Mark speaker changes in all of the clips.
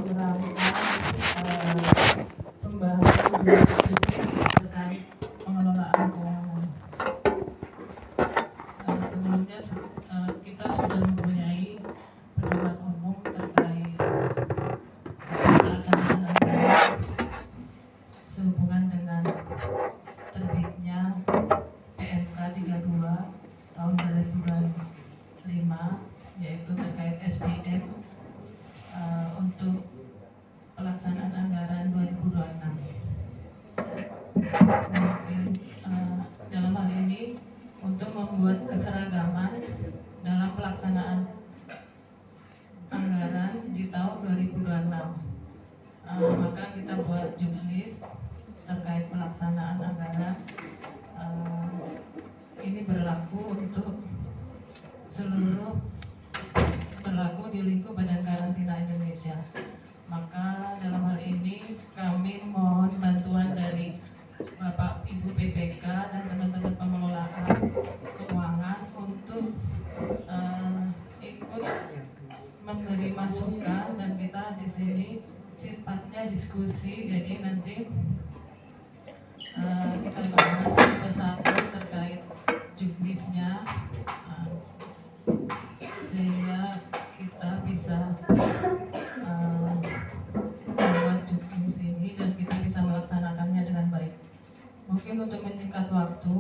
Speaker 1: rangka pembahasan terkait pengelolaan keuangan. Sebelumnya kita sudah mempunyai pertemuan umum terkait pelaksanaan anggaran sehubungan dengan terbitnya PMK 32 tahun 2025, yaitu terkait SPM untuk pelaksanaan anggaran 2026. Dalam hal ini untuk membuat keseragaman dalam pelaksanaan anggaran di tahun 2026, maka kita buat jumlist terkait pelaksanaan anggaran. Ini berlaku untuk seluruh berlaku di lingkup Badan Karantina Indonesia. Maka dalam hal ini kami mohon bantuan dari Bapak Ibu PPK dan teman-teman pengelolaan keuangan untuk ikut memberi masukan, dan kita di sini sifatnya diskusi, jadi nanti kita bahas satu persatu terkait juknisnya, sehingga kita bisa membuat juknis ini dan kita bisa melaksanakannya dengan baik. Mungkin untuk menyingkat waktu,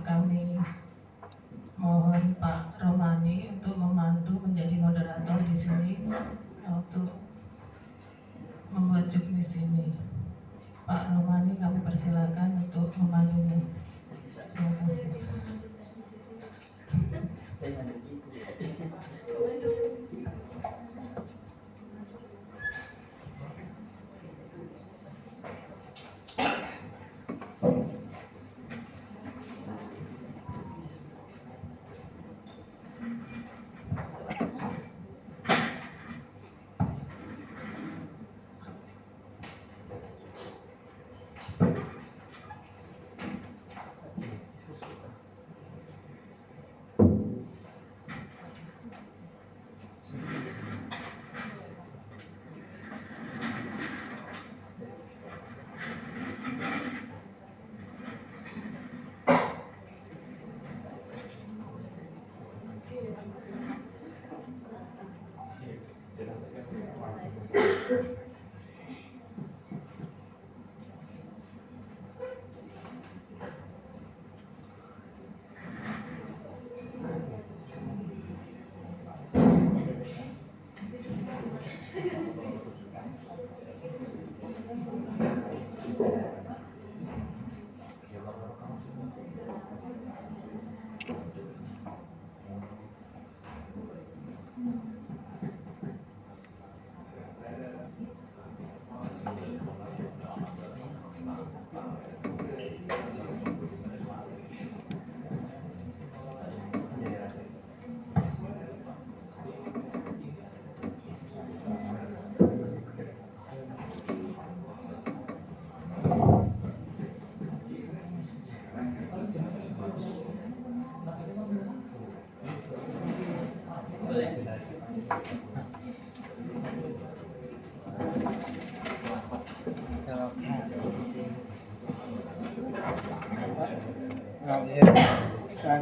Speaker 1: kami mohon Pak Romani untuk memandu menjadi moderator di sini untuk membuat juknis ini. Pak Romani, kami persilakan untuk memandunya. Terima kasih.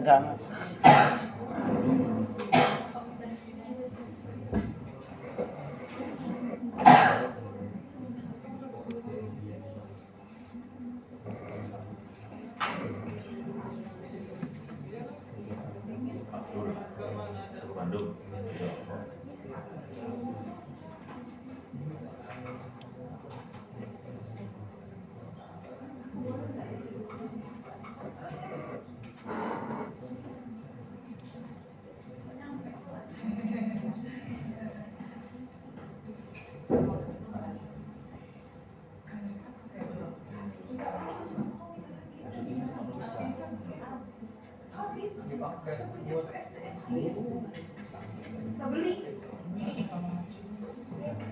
Speaker 2: Sama.
Speaker 3: Bandung.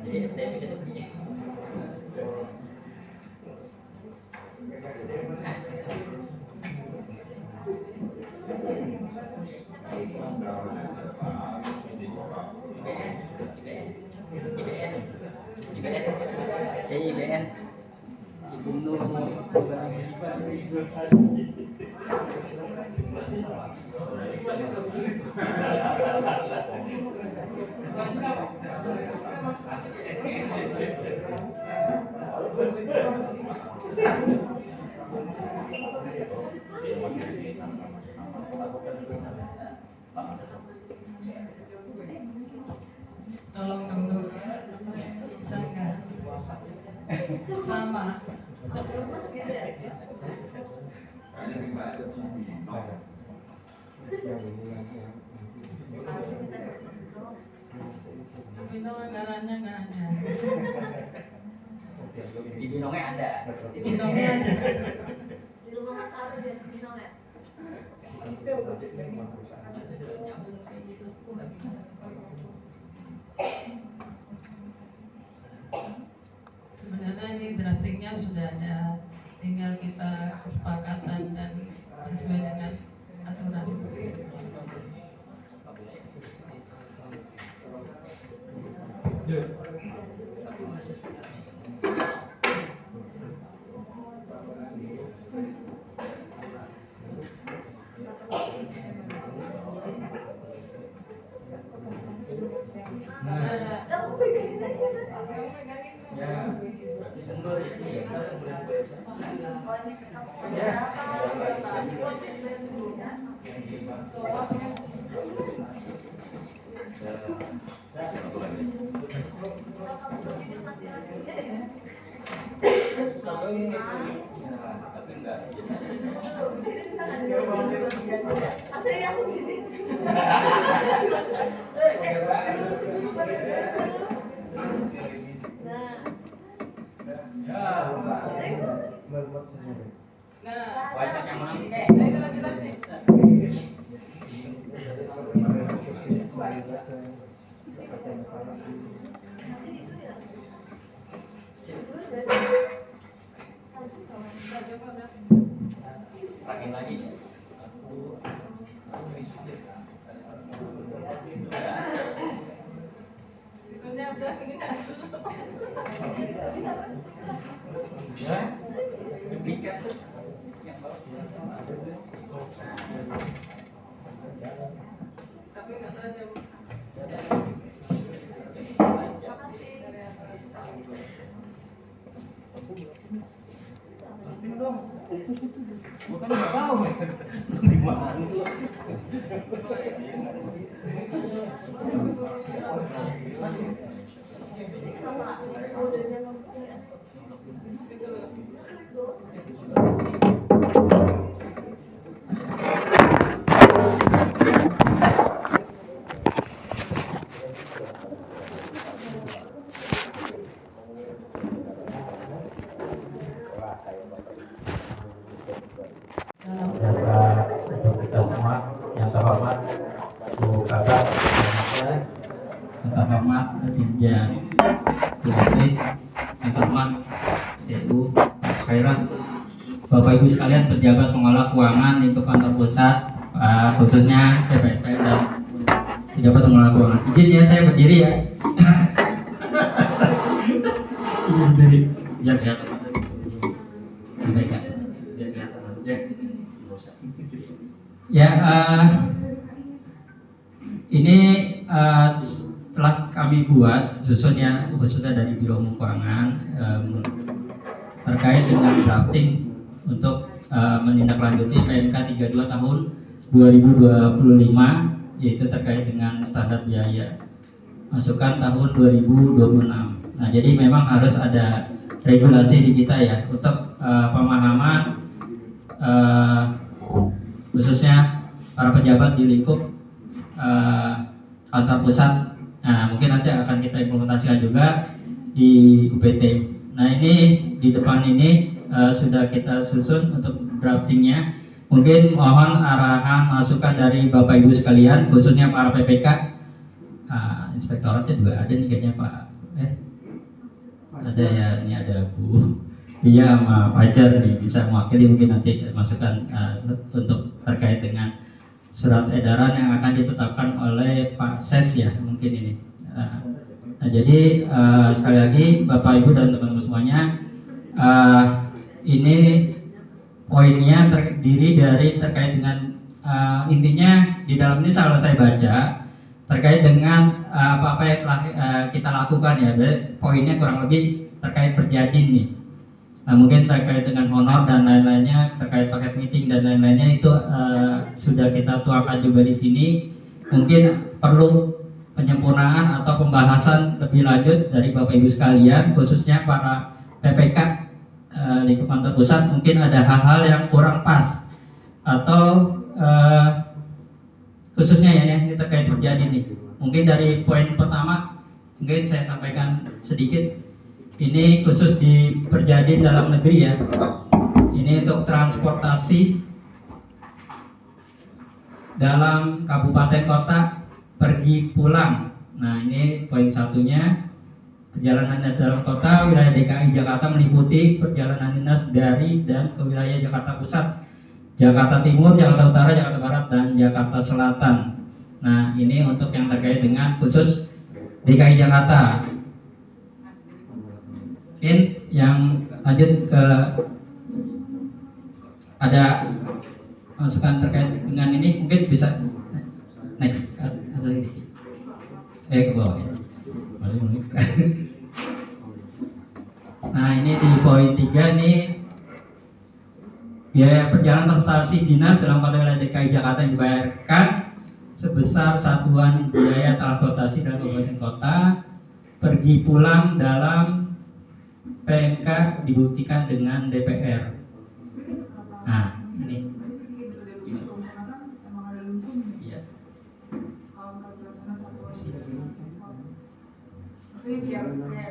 Speaker 3: Jadi SDM kita punya. IBN IBN Ibu Nur.
Speaker 1: Tolong dong dulu. Bisa nggak? Sama.
Speaker 2: Lemes gitu ya.
Speaker 1: Cibinong anggarannya nggak ada.
Speaker 3: Cibinongnya ada.
Speaker 1: Cibinongnya ada.
Speaker 2: Di rumah Mas Arif ya Cibinong ya.
Speaker 1: Sebenarnya ini draftingnya sudah ada, tinggal kita kesepakatan dan sesuai dengan aturan.
Speaker 2: Kamu pegangin aja Mas.
Speaker 3: Ya.
Speaker 2: Oh ini
Speaker 3: Tapi enggak.
Speaker 2: Asli aku gini.
Speaker 1: Nah,
Speaker 3: Banyak yang menang nih.
Speaker 1: itu jelas nih.
Speaker 3: Pakai lagi.
Speaker 1: Itunya udah segini aja.
Speaker 3: Ya. Duplikat tuh. Yang bawah.
Speaker 1: Tapi nggak tahu jam.
Speaker 3: Bukan nggak tahu. Di mana?
Speaker 4: Untuk kita semua yang terhormat Bu Kakak, yang terhormat Dirjen Direktorat, yang terhormat Ibu Khairat, Bapak Ibu sekalian pejabat pengelola keuangan lingkup kantor pusat, khususnya CPSPM dan pejabat pengelola keuangan. Izin ya saya berdiri ya. Izin berdiri. Biar kelihatan. Baik ya. Biar kelihatan aja. Ya, ini telah kami buat khususnya dari Biro Umum Keuangan terkait dengan drafting untuk menindaklanjuti PMK 32 tahun 2025, yaitu terkait dengan standar biaya masukan tahun 2026. Nah, jadi memang harus ada regulasi di kita ya untuk pemahaman khususnya para pejabat di lingkup kantor pusat. Nah, mungkin nanti akan kita implementasikan juga di UPT. Nah, ini di depan ini sudah kita susun untuk draftingnya. Mungkin mohon arahan masukan dari Bapak Ibu sekalian, khususnya para PPK. Inspektoratnya juga ada nih kayaknya Pak. Ada ya, ini ada Bu. Iya sama Fajar nih bisa mewakili mungkin nanti masukan untuk terkait dengan surat edaran yang akan ditetapkan oleh Pak Ses ya mungkin ini Nah, jadi sekali lagi Bapak Ibu dan teman-teman semuanya, ini poinnya terdiri dari terkait dengan intinya di dalam ini kalau saya baca terkait dengan apa-apa yang telah kita lakukan ya. Poinnya kurang lebih terkait perjanjian nih. Nah, mungkin terkait dengan honor dan lain-lainnya, terkait paket meeting dan lain-lainnya itu sudah kita tuangkan juga di sini. Mungkin perlu penyempurnaan atau pembahasan lebih lanjut dari Bapak Ibu sekalian, khususnya para PPK lingkup kantor pusat. Mungkin ada hal-hal yang kurang pas atau khususnya ya ini terkait perjanjian nih. Mungkin dari poin pertama mungkin saya sampaikan sedikit. Ini khusus di perjanjian dalam negeri ya. Ini untuk transportasi dalam kabupaten kota pergi pulang. Nah, ini poin satunya. Perjalanan dinas dalam kota wilayah DKI Jakarta meliputi perjalanan dinas dari dan ke wilayah Jakarta Pusat, Jakarta Timur, Jakarta Utara, Jakarta Barat, dan Jakarta Selatan. Nah, ini untuk yang terkait dengan khusus DKI Jakarta. Mungkin yang lanjut ke ada masukan terkait dengan ini, mungkin bisa next atau ini ke bawah ya. Nah, ini di poin 3 nih, biaya perjalanan transportasi dinas dalam kota wilayah DKI Jakarta yang dibayarkan sebesar satuan biaya transportasi dalam kabupaten kota pergi pulang dalam PMK dibuktikan dengan DPR. Nah, ini. Iya.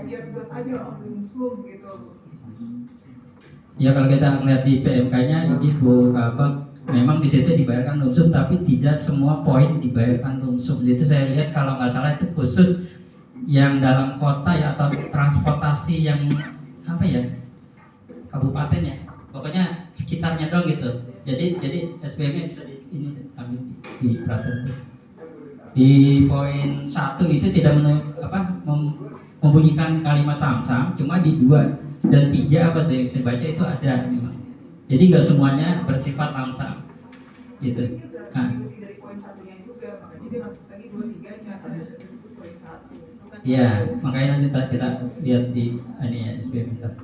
Speaker 5: Biar gas aja langsung gitu.
Speaker 4: Ya, kalau kita melihat di PMK-nya ini Bu Kabak, memang di situ dibayarkan lumsum, tapi tidak semua poin dibayarkan lumsum. Itu saya lihat kalau nggak salah itu khusus yang dalam kota ya, atau transportasi yang apa ya, kabupaten ya, pokoknya sekitarnya dong gitu. Jadi SBM bisa ini kami di peraturan itu. Di poin 1 itu tidak membunyikan kalimat samsam, cuma di 2 dan 3 apa yang saya baca itu ada memang. Jadi nggak semuanya bersifat lamsam gitu. Nah,
Speaker 5: Dari poin 1-nya juga, makanya dia masuk lagi 2-3-nya ada disebut poin 1.
Speaker 4: iya, makanya nanti kita lihat di ini ya SBM kita.
Speaker 5: Dari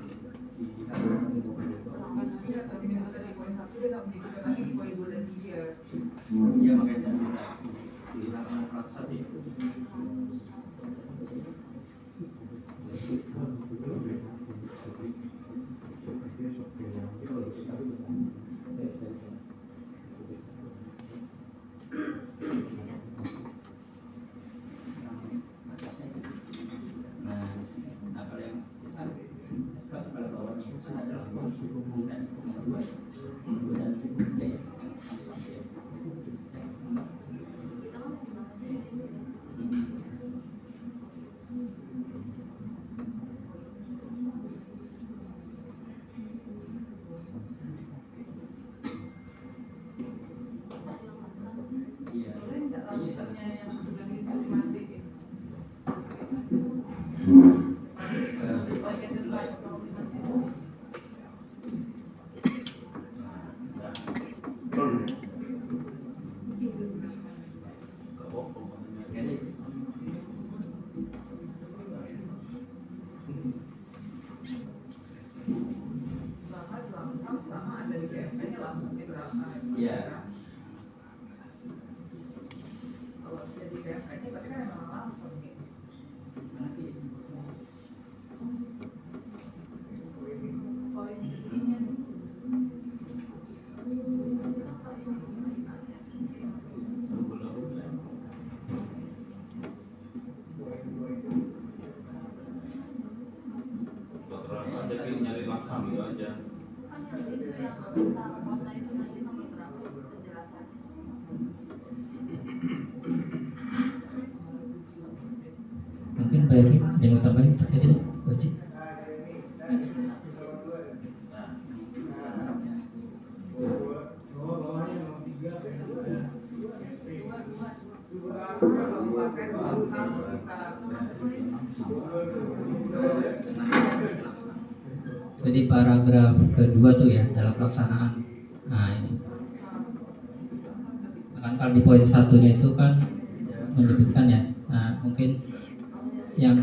Speaker 5: poin 1 dia nggak menyebutkan lagi di poin 2 dan 3.
Speaker 4: Iya, makanya kita di halaman 101 itu.
Speaker 5: Sama ada di PMK-nya langsungnya berapa?
Speaker 4: Iya.
Speaker 5: Kalau jadi PMK-nya berarti kan memang langsung gitu. Poin ketiga.
Speaker 3: Nyari laksam gitu aja.
Speaker 2: Kan yang itu yang antar kota itu nanti nomor berapa penjelasannya?
Speaker 4: Mungkin Pak Eri ada yang mau tambahin terkait ini, wajib. Jadi paragraf kedua tuh ya dalam pelaksanaan. Nah itu. Kan kalau di poin satunya itu kan menyebutkan ya. Nah mungkin yang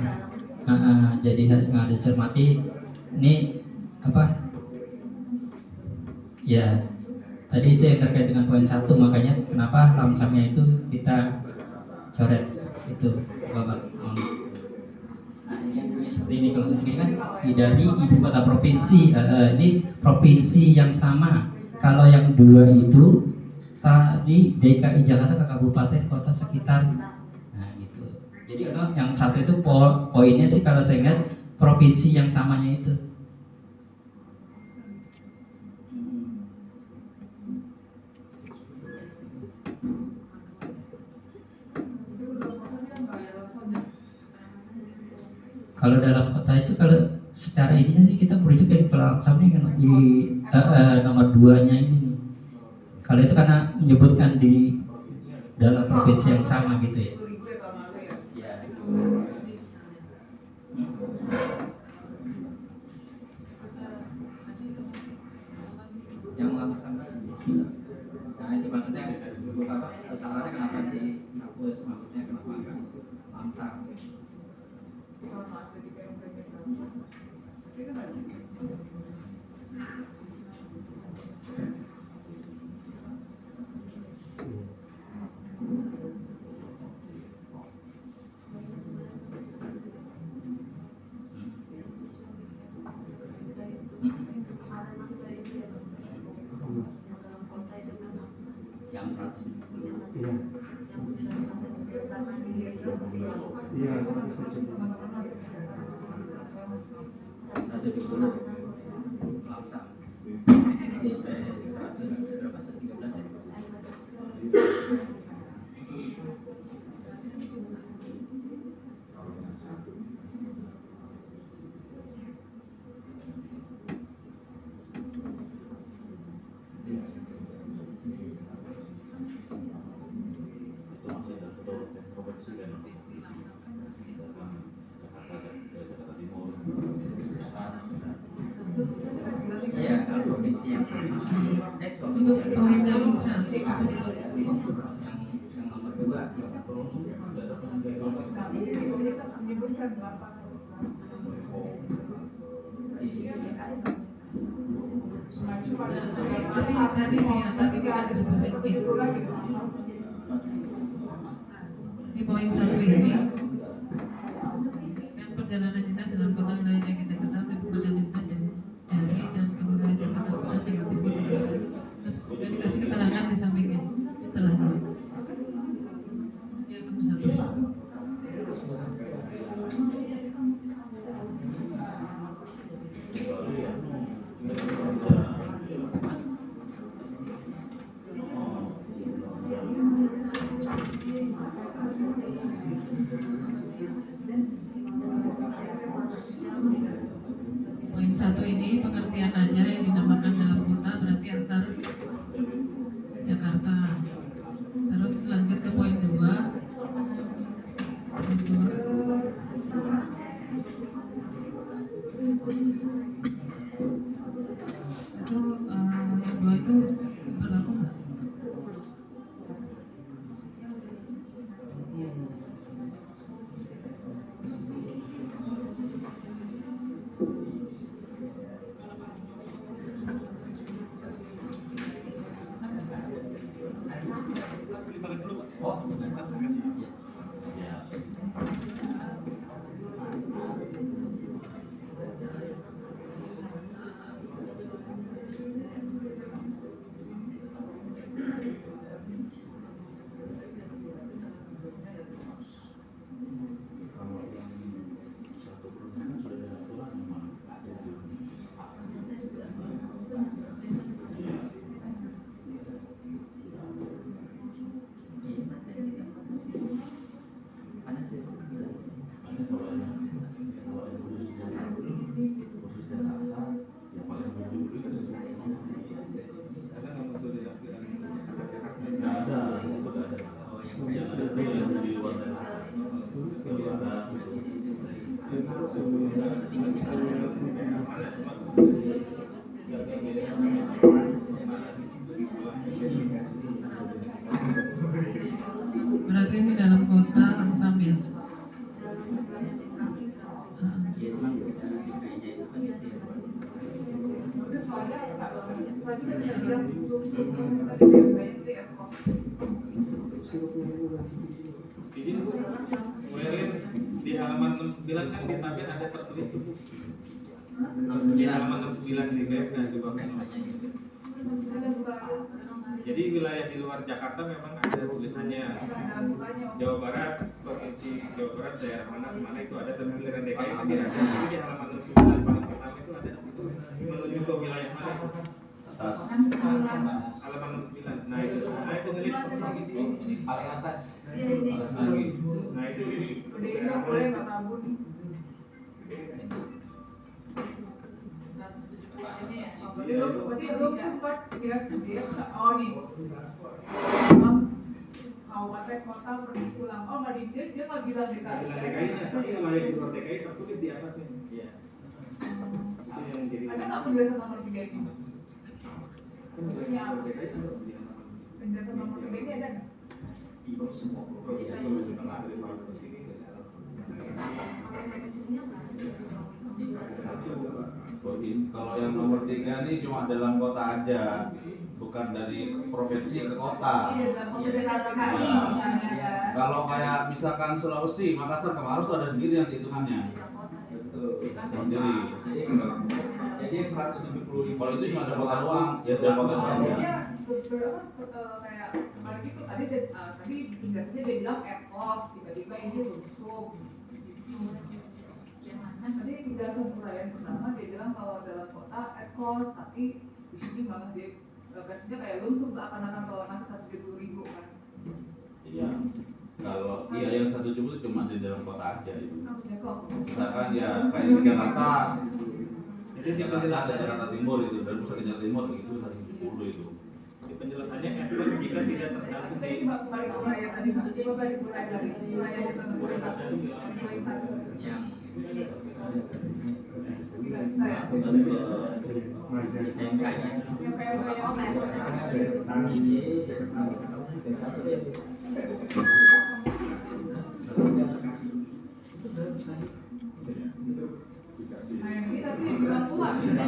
Speaker 4: jadi harus dicermati ini apa? Ya tadi itu yang terkait dengan poin satu, makanya kenapa lamsamnya itu kita coret itu Bapak. Nah ini yang bunyi seperti ini, kalau ini kan dari ibu kota provinsi, ini provinsi yang sama. Kalau yang dua itu tadi DKI Jakarta ke kabupaten kota sekitar. Nah gitu. Jadi yang satu itu poinnya sih kalau saya ingat provinsi yang samanya itu. Kalau dalam kota itu kalau secara ininya sih kita merujuk ke sampai kan di nomor 2-nya ini nih. Kalau itu karena menyebutkan di dalam provinsi yang sama gitu ya.
Speaker 5: 10.000 ya tahun lalu ya.
Speaker 4: Ya. Yang langsung. Nah itu maksudnya apa? Kesalahannya kenapa dihapus? Maksudnya kenapa enggak langsung?
Speaker 5: Selama ada di PMK kita. Tapi kan ada sih.
Speaker 2: Kemarin Mas Joy itu ya Mas Joy. Yang dalam kota itu kan Amsan.
Speaker 4: Yang 100.
Speaker 2: Yang udah ada bersama di
Speaker 6: Iya,
Speaker 4: Satu di puluh langsung. Di 100 berapa? 113 ya?
Speaker 3: Itu masih ada provinsi kan. Jakarta Timur.
Speaker 4: Iya, kalau provinsi yang sama.
Speaker 1: Untuk poin yang satu
Speaker 4: yang nomor 2.
Speaker 5: Tapi di komunitas menyebutkan 8.
Speaker 1: tapi tadi di atas tidak disebutkan itu. Di poin satu ini yang perjalanan dinas dalam kota wilayah yang kita kenal dan perjalanan dinas dari dan ke wilayah Jakarta Pusat Jawa Timur. Terus kemudian dikasih keterangan di sampingnya setelahnya. Yang nomor satu. Poin satu ini pengertian aja yang dinamakan dalam kota berarti antar Jakarta. Terus lanjut ke poin 2. Itu yang 2 itu berlaku nggak? Berarti ini dalam kota sambil.
Speaker 5: Udah soalnya tadi kan ada bilang belum semua tadi BMK-nya itu Aircross.
Speaker 3: Izin Bu, Muelin di halaman 69 kan di tabel ada tertulis tuh Bu. Di halaman 69 di BMK di bawah. Jadi wilayah di luar Jakarta memang ada tulisannya. Jawa Barat, provinsi Jawa Barat, daerah mana itu ada, tapi giliran DKI itu tidak ada. Jadi di halaman 69 paling pertama itu ada menuju ke wilayah mana?
Speaker 4: Atas.
Speaker 3: Halaman 69. Nah itu ngelip.
Speaker 4: Ini paling atas.
Speaker 2: Ini.
Speaker 4: Atas lagi.
Speaker 3: Nah itu ini.
Speaker 5: Udah ini boleh nggak tabur nih? Berarti lo sempat dia oh nih kabupaten kota pergi pulang. Oh nggak dia nggak bilang DKI.
Speaker 3: DKI-nya, tapi wilayah di luar DKI tertulis di atasnya. Iya. Itu yang jadi.
Speaker 5: Ada nggak penjelasan nomor 3 ini? Maksudnya apa?
Speaker 3: DKI ada di halaman.
Speaker 5: Penjelasan nomor 3 ini ada nggak?
Speaker 3: Ibu semua provinsi di tengah dari Maluku sini ke sana.
Speaker 6: Kalau yang nomor 3 ini cuma dalam kota aja, bukan dari provinsi ke kota.
Speaker 5: Iya, dalam kota DKI misalnya kan.
Speaker 6: Kalau kayak misalkan Sulawesi, Makassar, Kemaru tuh ada sendiri nanti hitungannya.
Speaker 3: Betul.
Speaker 6: Sendiri.
Speaker 3: Jadi 170.
Speaker 6: Kalau itu cuma ada kota doang, ya ada kota doang.
Speaker 5: Dia beberapa kayak apalagi tuh tadi biasanya dia bilang Aircross, tiba-tiba ini Lumsum. Tadi penjelasan uraian pertama dia bilang kalau dalam kota Aircross, tapi di sini malah dia versinya kayak Lumsum seakan-akan kalau ngasih 170.000 kan.
Speaker 6: Iya. Kalau iya yang 170 cuma di dalam kota aja itu.
Speaker 5: Maksudnya tuh apa?
Speaker 6: Misalkan ya kayak di Jakarta,
Speaker 3: Jadi di
Speaker 6: Jakarta ada
Speaker 3: penjelasannya,
Speaker 6: Jakarta Timur itu, dan pusat Jakarta Timur itu 170 itu.
Speaker 3: di penjelasannya Aircross jika tidak tercantum
Speaker 5: Kita
Speaker 3: di
Speaker 5: coba balik ke wilayah tadi, coba balik mulai dari wilayah yang kita satu, mulai satu.
Speaker 4: Yang
Speaker 5: Wilayah saya.
Speaker 4: SMK-nya.
Speaker 5: Yang kayak wilayah Nah yang ini tapi dia bilang Tuhan, jadi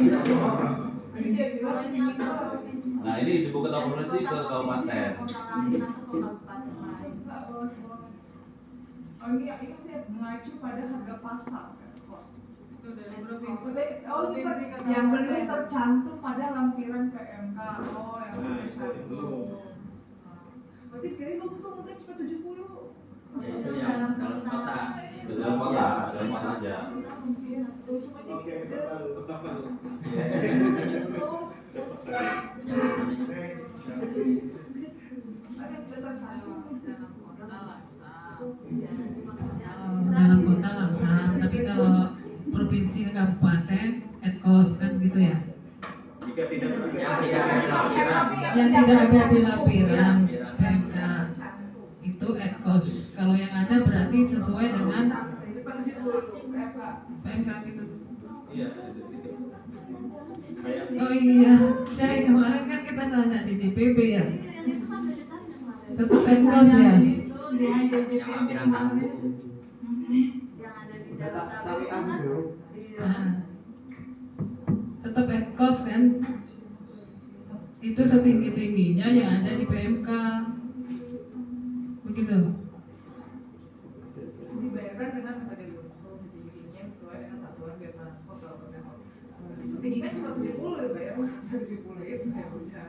Speaker 5: dia bilang ini
Speaker 6: Nah ini ibu kota provinsi ke kabupaten.
Speaker 5: Oh ini saya mengacu pada harga pasar.
Speaker 1: Itu dari provinsi.
Speaker 5: Oh ini yang belum tercantum pada lampiran PMK. Oh yang
Speaker 3: Nah,
Speaker 5: belum tercantum.
Speaker 3: itu.
Speaker 5: Berarti kira lu bisa udah cuma 70.
Speaker 4: Ya, itu yang dalam kota.
Speaker 6: Dalam kota aja.
Speaker 5: Cuma ini
Speaker 3: Oke, tetap dulu.
Speaker 5: terus
Speaker 4: Yang biasanya.
Speaker 5: ada yang tidak tercantum.
Speaker 1: Dalam kota langsung, tapi kalau provinsi ke kabupaten, Aircross kan gitu ya.
Speaker 3: Jika tidak
Speaker 4: Yang tidak ada di lampiran.
Speaker 1: Yang tidak ada di lampiran PMK itu Aircross. Kalau yang ada berarti sesuai dengan PMK gitu.
Speaker 3: Iya, ada di situ. Kayak
Speaker 1: Oh iya, Cai kemarin kan kita nanya di DPB ya. Tetap Aircross ya.
Speaker 4: Yang lampiran satu.
Speaker 2: Yang ada di dalam tabel itu kan
Speaker 1: Nah, tetap Aircross kan. Itu setinggi tingginya yang ada di PMK. Begitu.
Speaker 5: Dibayarkan dengan metode Lumsum, tingginya sesuai dengan satuan biaya transport kalau pakai hotel. Tinggi kan cuma 70 ya bayar 70 itu ya udah.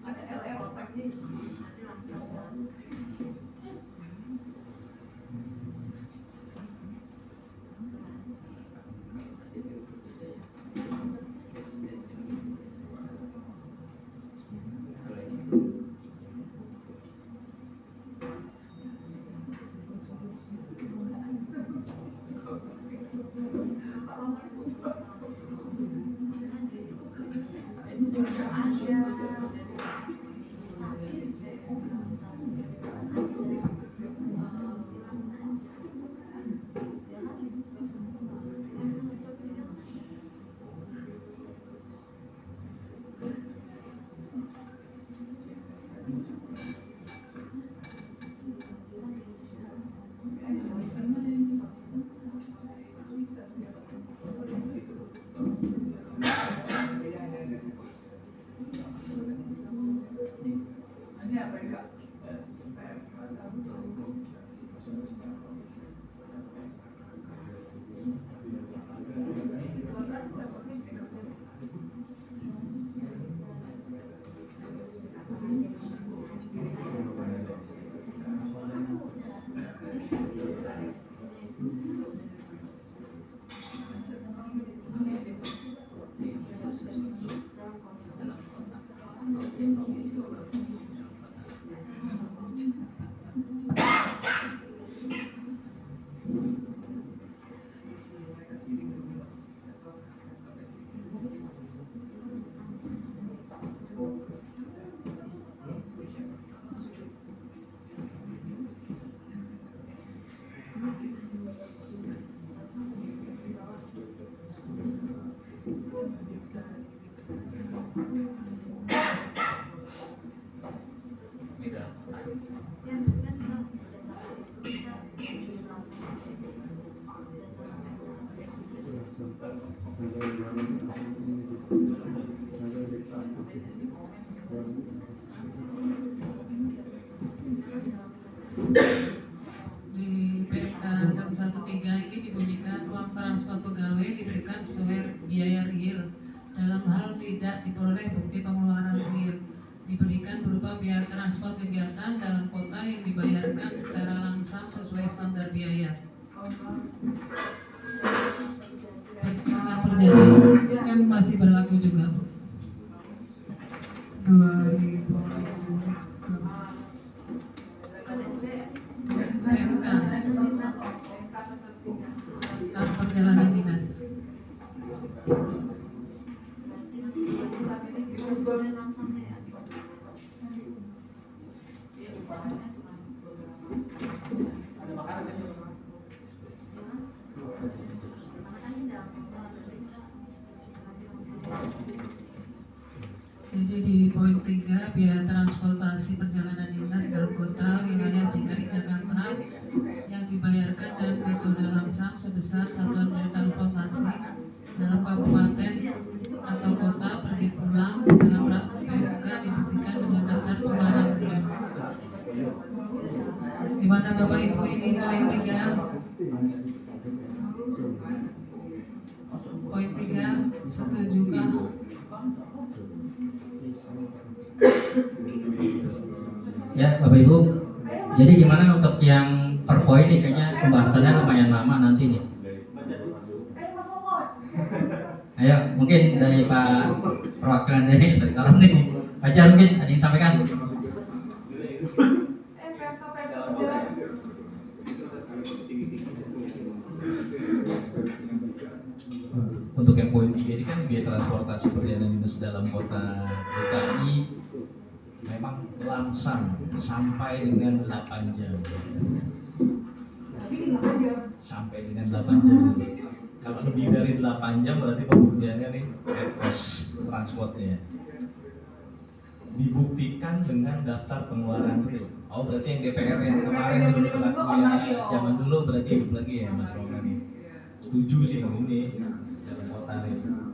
Speaker 5: Ada LE otak nih.
Speaker 2: nanti langsung Ya mungkin kan kita berdasarkan itu kita tujuh langsung ke situ. Berdasarkan itu langsung.
Speaker 1: Di PMK 113 ini dibunyikan uang transport pegawai diberikan sesuai biaya real dalam hal tidak diperoleh bukti pengeluaran real, diberikan berupa biaya transport kegiatan dalam kota yang dibayarkan secara langsam sesuai standar biaya. Pernah terjadi kan masih berlaku juga. 2000 PMK tahap perjalanan dinas.
Speaker 2: Berarti langsung ya.
Speaker 1: Jadi di poin 3 biaya transportasi perjalanan dinas dalam kota wilayah DKI Jakarta yang dibayarkan dalam metode lamsam sebesar satuan biaya transportasi dalam kabupaten atau kota pergi pulang dalam PMK dibuktikan dengan daftar pengeluaran real. Di mana Bapak Ibu ini poin 3? Poin 3 setujukah?
Speaker 4: Ya Bapak Ibu, jadi gimana untuk yang per poin nih, kayaknya pembahasannya lumayan lama nanti nih. Ayo mungkin dari Pak perwakilan dari sekarang nih, Ajar mungkin ada yang sampaikan. Untuk yang poin 3 ini kan biaya transportasi perjalanan dinas dalam kota DKI memang langsam sampai dengan 8 jam.
Speaker 5: Tapi di aja.
Speaker 4: Sampai dengan 8 jam. Kalau lebih dari 8 jam berarti pembuktiannya nih cost transportnya. Dibuktikan dengan daftar pengeluaran real. Oh berarti yang DPR yang kemarin yang berlaku ya zaman dulu berarti hidup lagi ya Mas Roman nih. Setuju sih ini dalam kota ini.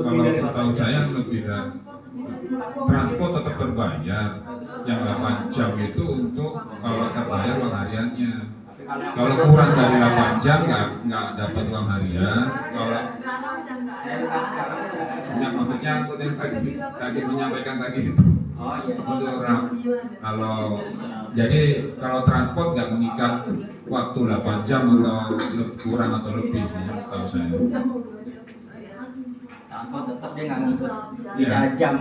Speaker 7: Kalau tahu saya lebih dari transport tetap terbayar. Yang 8 jam itu untuk kalau terbayar uang hariannya. Kalau kurang dari 8 jam nggak dapat uang harian. Kalau
Speaker 2: Sekarang udah nggak ada.
Speaker 7: ya, maksudnya aku yang tadi menyampaikan tadi itu.
Speaker 4: Oh iya.
Speaker 7: Untuk kalau jadi kalau transport nggak mengikat waktu 8 jam atau kurang atau lebih sih setahu saya.
Speaker 4: Transport tetap dia nggak ngikut
Speaker 7: Iya.
Speaker 4: 3 jam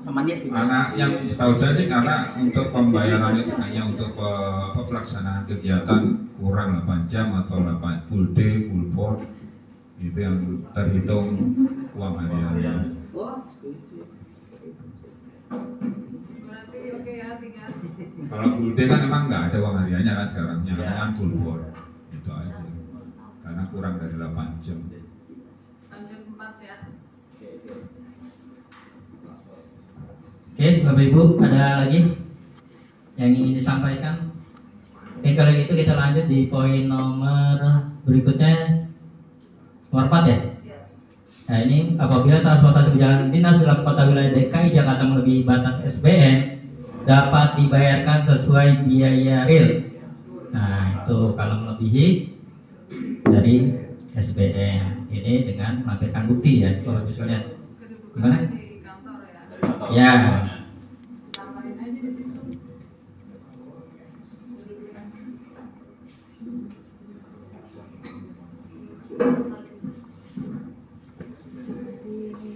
Speaker 4: semenit gitu.
Speaker 7: Karena yang setahu saya sih karena untuk pembayaran itu hanya untuk pelaksanaan kegiatan kurang 8 jam atau 8 full day, full board itu yang terhitung uang harian.
Speaker 5: Berarti oke ya 3.
Speaker 7: Kalau full day kan memang nggak ada uang hariannya kan sekarang, yang kan full board itu aja. Karena kurang dari 8 jam.
Speaker 5: Lanjut 4 ya.
Speaker 4: Oke, Bapak Ibu, ada lagi yang ingin disampaikan? Oke, kalau gitu kita lanjut di poin nomor berikutnya, nomor 4 ya. Nah ini apabila transportasi perjalanan dinas dalam kota wilayah DKI Jakarta melebihi batas SBN dapat dibayarkan sesuai biaya real. Nah itu kalau melebihi dari SBN ini dengan melampirkan bukti ya, kalau bisa lihat. Gimana?
Speaker 5: Kedudukannya di kantor ya.
Speaker 4: Ya.
Speaker 5: Tambahin aja di situ.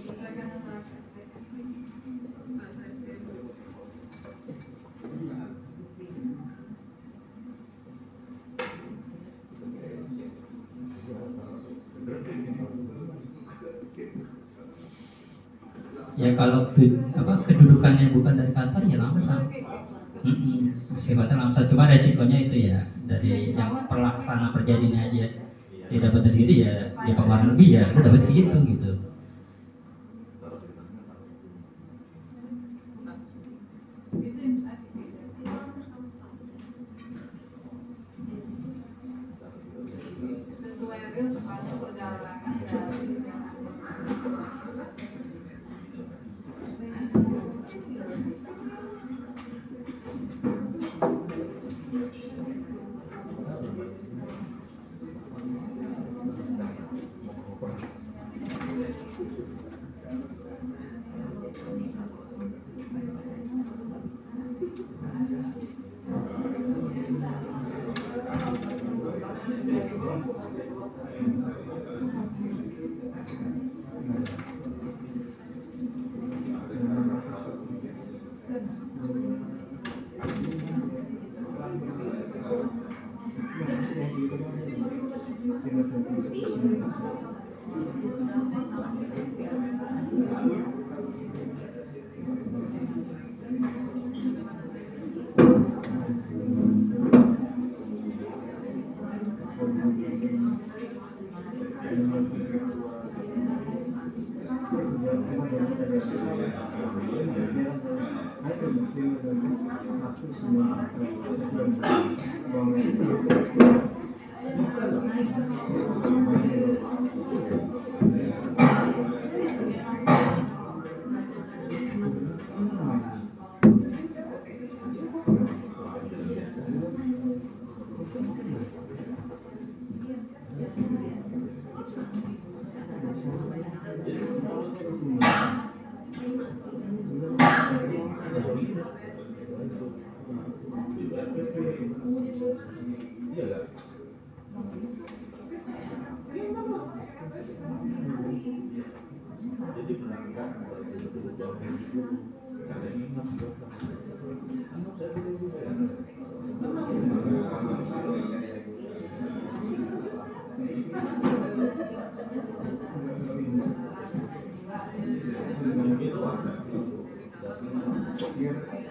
Speaker 5: Sesuaikan antara bahasa SDM.
Speaker 4: Ya kalau kedudukannya bukan dari kantor ya langsung. Sifatnya langsung, cuma resikonya itu ya dari yang pelaksana perjanjiannya aja. ya dapat segitu ya pengeluaran lebih ya lu dapat segitu gitu.
Speaker 5: Itu yang tadi. Sesuai real sepanjang perjalanan ya.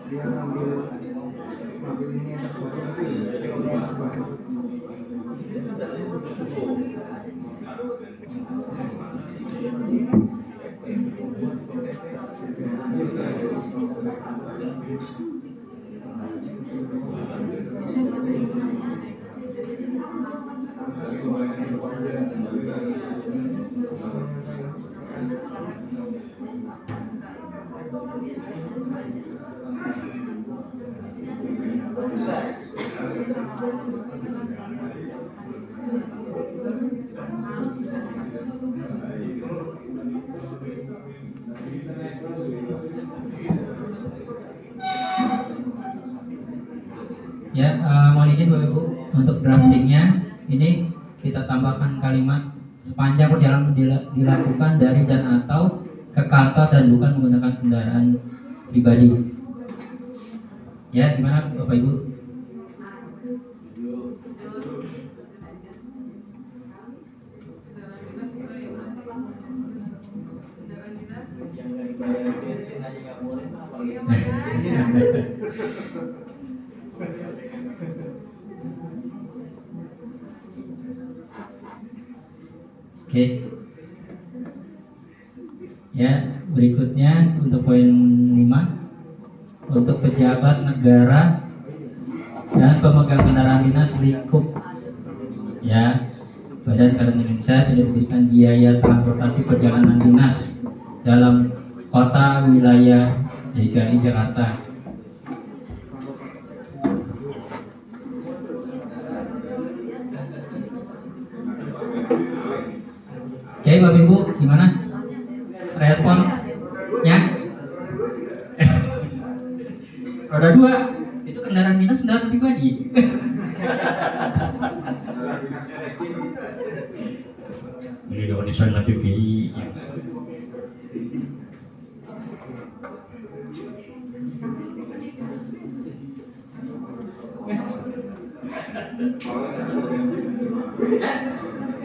Speaker 8: Dia ngambil ini
Speaker 4: Ya, mohon izin Bapak Ibu untuk draftingnya ini kita tambahkan kalimat sepanjang perjalanan dilakukan dari dan atau ke kantor dan bukan menggunakan kendaraan pribadi. Ya, gimana Bapak Ibu? Oke. Ya, berikutnya untuk poin 5 untuk pejabat negara dan pemegang kendaraan dinas lingkup. Ya, Badan Kader Indonesia tidak diberikan biaya transportasi perjalanan dinas dalam kota wilayah DKI Jakarta. Oke, Bapak Ibu, gimana responnya? Roda 2 itu kendaraan dinas, kendaraan pribadi. Ini udah desain nanti KI.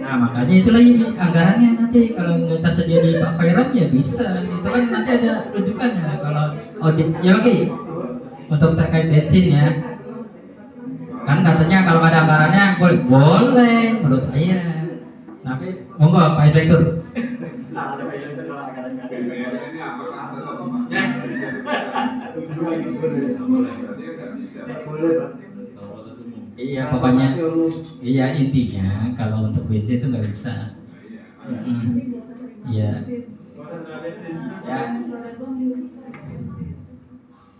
Speaker 4: Nah, makanya itu lagi anggarannya nanti kalau nggak tersedia di Pak Khairat ya bisa. Itu kan nanti ada rujukannya kalau audit. Ya oke. Untuk terkait bensin ya. Kan katanya kalau ada anggarannya boleh menurut saya. Tapi monggo Pak Inspektur.
Speaker 7: BBM ini apakah tetap
Speaker 8: Setuju lagi sebenarnya.
Speaker 7: berarti nggak bisa.
Speaker 8: Boleh Pak.
Speaker 4: Iya pokoknya, iya intinya kalau untuk bensin itu nggak bisa. Iya. Ya.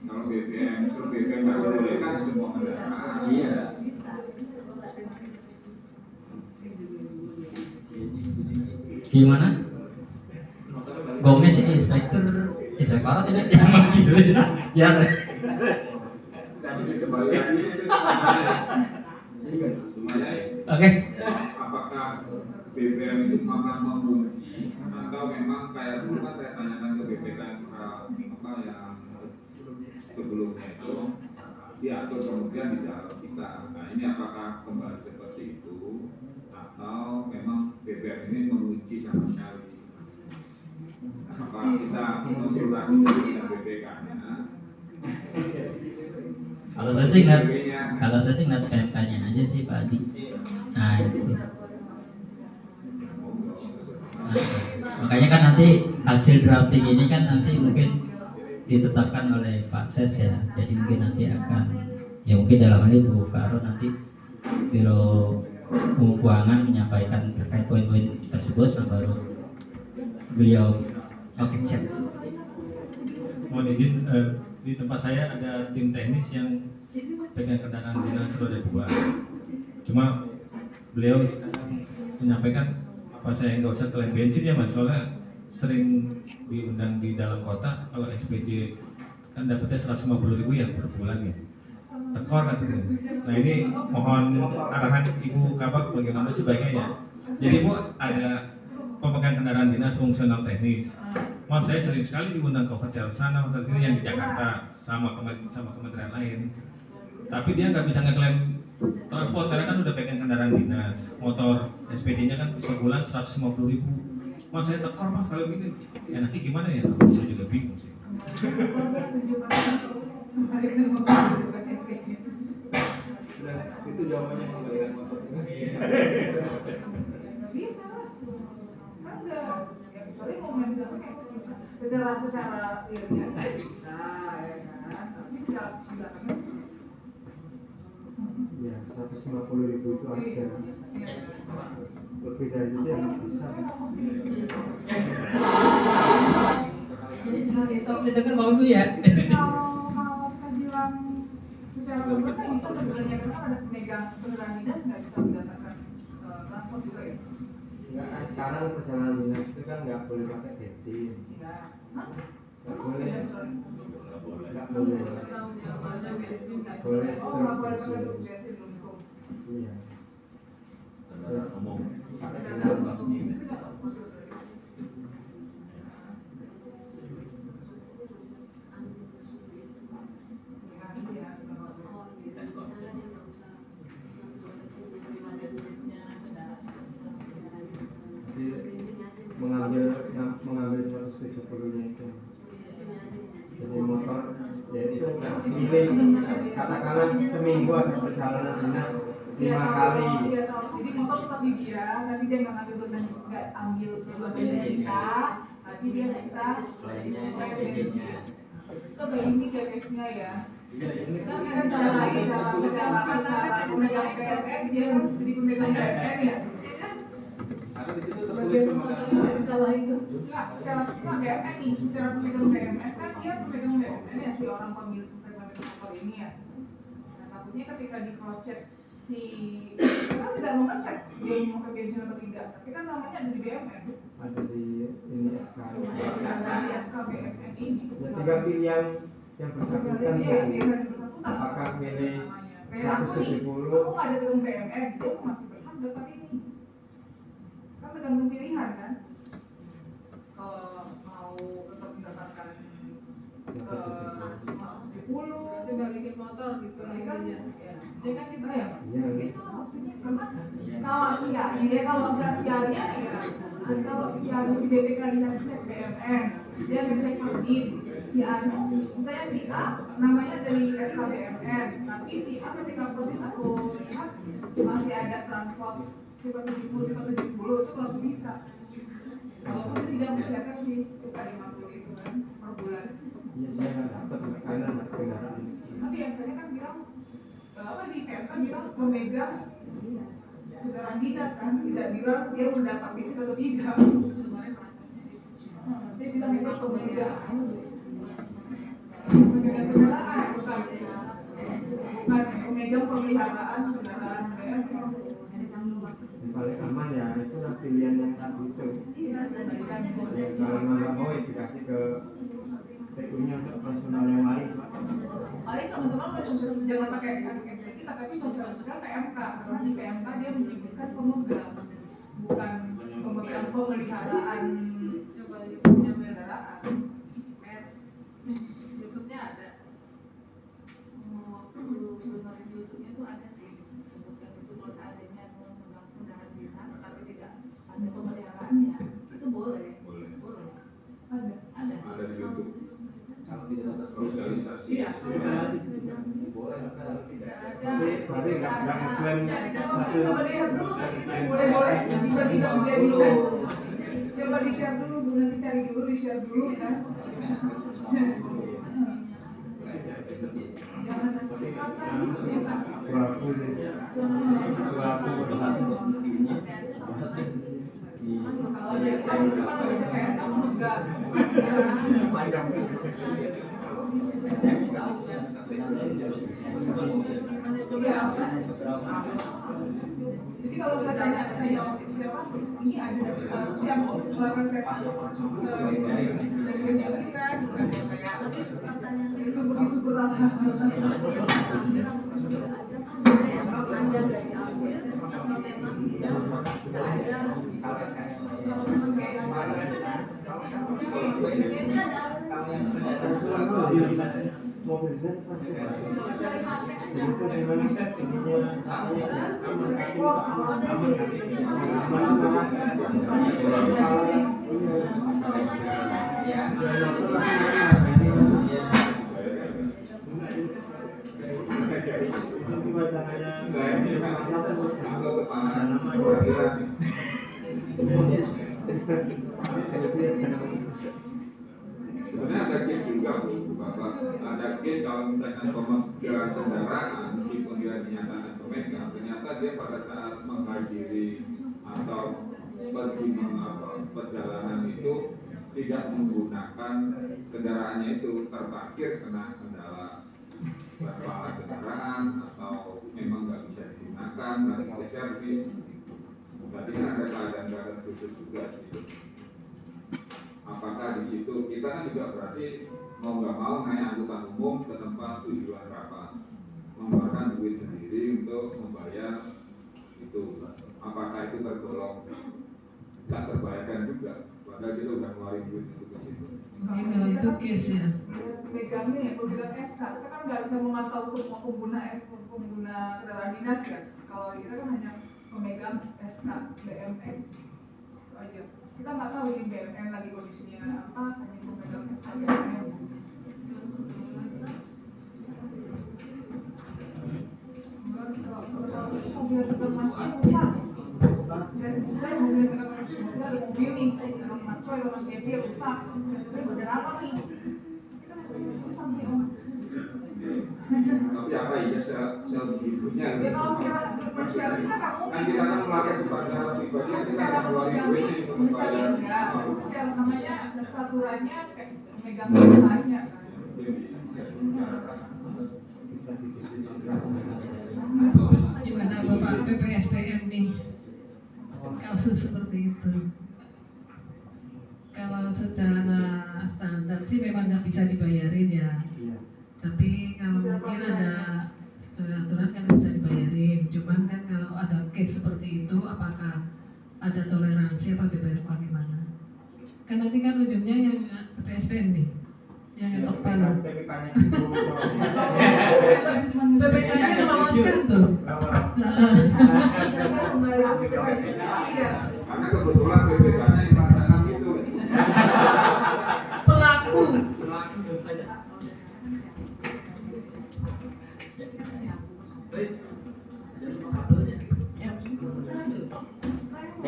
Speaker 7: Kalau BBM itu BBM nggak boleh kan semua kendaraan.
Speaker 4: Iya. Gimana? Gongnya sih inspektur, inspektor tidak yang manggilin. Ya. Oke.
Speaker 7: Apakah BBM itu memang mengunci atau memang kayak dulu kan saya tanyakan ke BPK apa yang sebelumnya itu diatur kemudian di dalam kita. Nah ini apakah kembali seperti itu atau memang BBM ini mengunci sama sekali? Apakah kita konsultasi dengan BPK-nya?
Speaker 4: Kalau saya sih ngeliat PMK-nya aja sih Pak Adi. Nah itu. Nah, makanya kan nanti hasil drafting ini kan nanti mungkin ditetapkan oleh Pak Ses ya. Jadi mungkin nanti akan ya mungkin dalam hal ini Bu Karo nanti Biro Umum Keuangan menyampaikan terkait poin-poin tersebut, nah baru beliau oke siap.
Speaker 9: Mohon izin, di tempat saya ada tim teknis yang pegang kendaraan dinas roda 2. Cuma beliau menyampaikan apa saya nggak usah klaim bensin ya Mas, soalnya sering diundang di dalam kota kalau SPJ kan dapatnya 150.000 ya per bulan ya. Tekor katanya. Nah ini mohon arahan Ibu Kabak bagaimana sebaiknya ya. Jadi Bu ada pemegang kendaraan dinas fungsional teknis. Mas saya sering sekali diundang ke hotel sana, hotel sini yang di Jakarta sama kementerian lain. Tapi dia nggak bisa ngeklaim transport karena kan udah pegang kendaraan dinas. Motor SPJ-nya kan sebulan 150.000. Mas saya tekor Mas kalau gini, enaknya gimana ya? Saya juga bingung sih.
Speaker 3: Itu jawabannya kembalikan motor.
Speaker 5: Bisa lah. Kan enggak. Ya kecuali mau main dalam secara ilmiah bisa ya kan. Tapi secara belakangnya
Speaker 8: Ya 150.000 itu aja. Lebih dari itu ya nggak bisa.
Speaker 4: Didengar mau Bu ya.
Speaker 5: kalau kita bilang secara umum kan bisa sebenarnya karena ada pemegang kendaraan dinas nggak bisa mendapatkan transport juga ya.
Speaker 8: Enggak kan sekarang perjalanan dinas itu kan nggak boleh pakai bensin.
Speaker 5: Iya.
Speaker 8: Nggak boleh. Nggak boleh.
Speaker 2: Tahu jawabannya bensin nggak
Speaker 8: Boleh.
Speaker 2: bisa.
Speaker 5: Oh nggak boleh pakai bensin langsung.
Speaker 8: Iya.
Speaker 6: Kendaraan umum.
Speaker 8: Pakai kendaraan sendiri. mengambil 170-nya itu. Jadi motor ya itu pilih katakanlah seminggu ada perjalanan dinas 5 kali.
Speaker 5: Dia tahu. Jadi motor tetap di dia, tapi dia nggak ngambil beban, nggak ambil beban bisa, tapi dia bisa
Speaker 4: SPJ-nya.
Speaker 5: itu ini case-nya ya.
Speaker 2: Kan
Speaker 5: Kan cara pemegang BMN, dia kan jadi pemegang BMN ya.
Speaker 3: Karena di situ tertulis
Speaker 5: Bagian
Speaker 3: pemegang.
Speaker 5: salah itu. Enggak, secara BMN nih, secara pemegang BMN kan dia pemegang BMN ya si orang pemilik motor ini ya. Nah takutnya ketika di cross check si kan tidak mau ngecek dia mau pakai bensin atau tidak, tapi kan namanya ada di BMN.
Speaker 8: Ada di ini SK.
Speaker 5: Ada di SK BMN ini.
Speaker 8: Ya tinggal pilihan yang bersangkutan
Speaker 5: Iya,
Speaker 8: kan.
Speaker 5: dia yang bersangkutan.
Speaker 8: Apakah pilih
Speaker 5: Kayak aku nih,
Speaker 8: 170?
Speaker 5: aku nggak ada pegang BMN, dia masih berhak dapat ini. Kan tergantung pilihan kan. Kalau mau tetap mendapatkan 170,
Speaker 2: Nanti balikin motor gitu nantinya.
Speaker 5: dia kan gitu ya.
Speaker 8: Iya.
Speaker 5: Gitu maksudnya karena kalau sialnya ya kalau nggak sialnya ya kalau sialnya si BPK bisa cek BMN, dia ngecek kredit, si Anu, misalnya si A namanya dari SKBMN, tapi si A ketika protes aku lihat masih ada transport cepat 70 itu belum bisa. Kalau itu tidak mencatat sih cepat 50 itu kan per bulan.
Speaker 8: Iya, dia nggak dapat makanan kendaraan.
Speaker 5: Tapi biasanya kan bilang apa di PMK bilang memegang kendaraan dinas kan, tidak bilang dia mendapat BC atau tidak. Dia bilang itu pemegang kendaraan, bukan pemegang pemeliharaan kendaraan BMK.
Speaker 8: Yang paling aman ya itu lah pilihan yang tadi itu. Kalau nggak mau ya dikasih ke TU-nya untuk personal yang lain.
Speaker 5: Paling teman-teman jangan pakai kita, tapi sosial sosial PMK. Karena di PMK dia menyebutkan pemegang, bukan pemegang pemeliharaan kendaraan.
Speaker 2: YouTube-nya ada. Waktu dengerin YouTube-nya tuh ada sih sebutkan itu kalau seandainya memegang kendaraan dinas tapi tidak ada pemeliharaannya itu boleh.
Speaker 7: Boleh.
Speaker 5: Ada
Speaker 7: Ada di YouTube.
Speaker 6: Kalau tidak ada
Speaker 7: Sosialisasi.
Speaker 5: Iya.
Speaker 6: boleh kalau tidak.
Speaker 8: Tapi nggak ngeklaim satu.
Speaker 5: Boleh tiba-tiba menjadikan. Coba di share dulu, nanti cari dulu, di share dulu kan. Jangan nanti
Speaker 8: Pelaku
Speaker 5: kalau dia kan cuma baca kayak kamu enggak. Jadi kalau kita tanya siapa, ini ada siap mengeluarkan kereta dari Amerika, bukan yang kayak itu begitu berat.
Speaker 8: mobil dan itu memang
Speaker 7: Sebenarnya ada case juga Bu, Bapak. Ada case kalau misalkan pemegang kendaraan meskipun dia dinyatakan pemegang, ternyata dia pada saat menghadiri atau pergi perjalanan itu tidak menggunakan kendaraannya itu, terparkir kena kendala berapa kendaraan atau memang nggak bisa digunakan dan ke servis. Berarti kan ada keadaan khusus juga gitu. Apakah di situ kita kan juga berarti mau nggak mau naik angkutan umum ke tempat tujuan rapat, mengeluarkan duit sendiri untuk membayar itu. Apakah itu tergolong nggak terbayarkan juga? Padahal kita udah ngeluarin duit untuk ke situ.
Speaker 1: Mungkin kalau itu case ya.
Speaker 5: Megangnya ya, pemegang SK, kita kan nggak bisa memantau semua pengguna kendaraan dinas ya. Kalau kita kan hanya pemegang SK, BMN, itu aja. Kita nggak tahu di BMN lagi kondisinya apa, hanya pemegang SK, BMN. Mobil pegang masnya rusak. Dan saya mobil pegang masnya ada mobil nih, pegang masnya atau mas Cepi rusak. Saya model apa nih? Kita rusak nih om.
Speaker 7: Tapi apa ya sel begitunya?
Speaker 5: Ya kalau secara manusiawi kita nggak mungkin.
Speaker 7: Kan kita kan melakukan secara pribadi, kita
Speaker 5: Secara
Speaker 7: akan ngeluarin
Speaker 5: manusiawi,
Speaker 7: duit untuk
Speaker 5: manusiawi
Speaker 7: membayar.
Speaker 5: enggak. Tapi secara namanya peraturannya kayak megang kendaraan kan.
Speaker 1: Gimana Bapak PPSPM nih kasus seperti itu? Kalau secara standar sih memang nggak bisa dibayarin ya. Tapi kalau mungkin ada secara aturan kan bisa dibayarin. Cuman kan kalau ada case seperti itu, apakah ada toleransi apa bagaimana? Kan nanti kan ujungnya yang PPSPM nih, yang ngetok palu. PPK-nya meloloskan tuh.
Speaker 7: Karena kebetulan BPK-nya dipaksakan gitu.
Speaker 1: Pelaku.